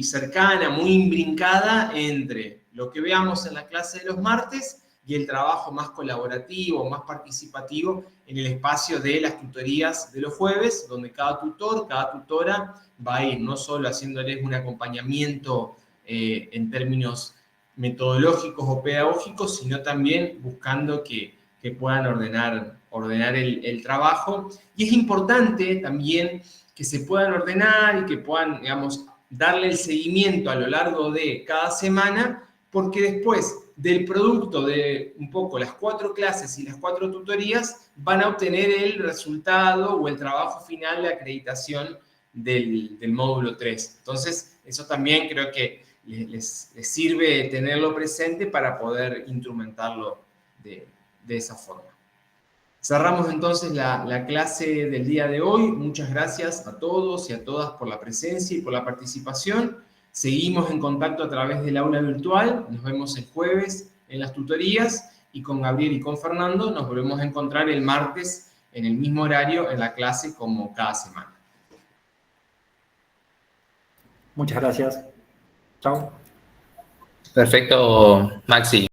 cercana, muy imbrincada entre lo que veamos en la clase de los martes y el trabajo más colaborativo, más participativo en el espacio de las tutorías de los jueves, donde cada tutor, cada tutora va a ir no solo haciéndoles un acompañamiento en términos metodológicos o pedagógicos, sino también buscando que puedan ordenar el trabajo. Y es importante también que se puedan ordenar y que puedan, digamos, darle el seguimiento a lo largo de cada semana, porque después del producto de un poco las 4 clases y las 4 tutorías van a obtener el resultado o el trabajo final de acreditación del módulo 3. Entonces, eso también creo que les sirve tenerlo presente para poder instrumentarlo de esa forma. Cerramos entonces la clase del día de hoy. Muchas gracias a todos y a todas por la presencia y por la participación. Seguimos en contacto a través del aula virtual. Nos vemos el jueves en las tutorías y con Gabriel y con Fernando nos volvemos a encontrar el martes en el mismo horario en la clase como cada semana. Muchas gracias. Chao. Perfecto, Maxi.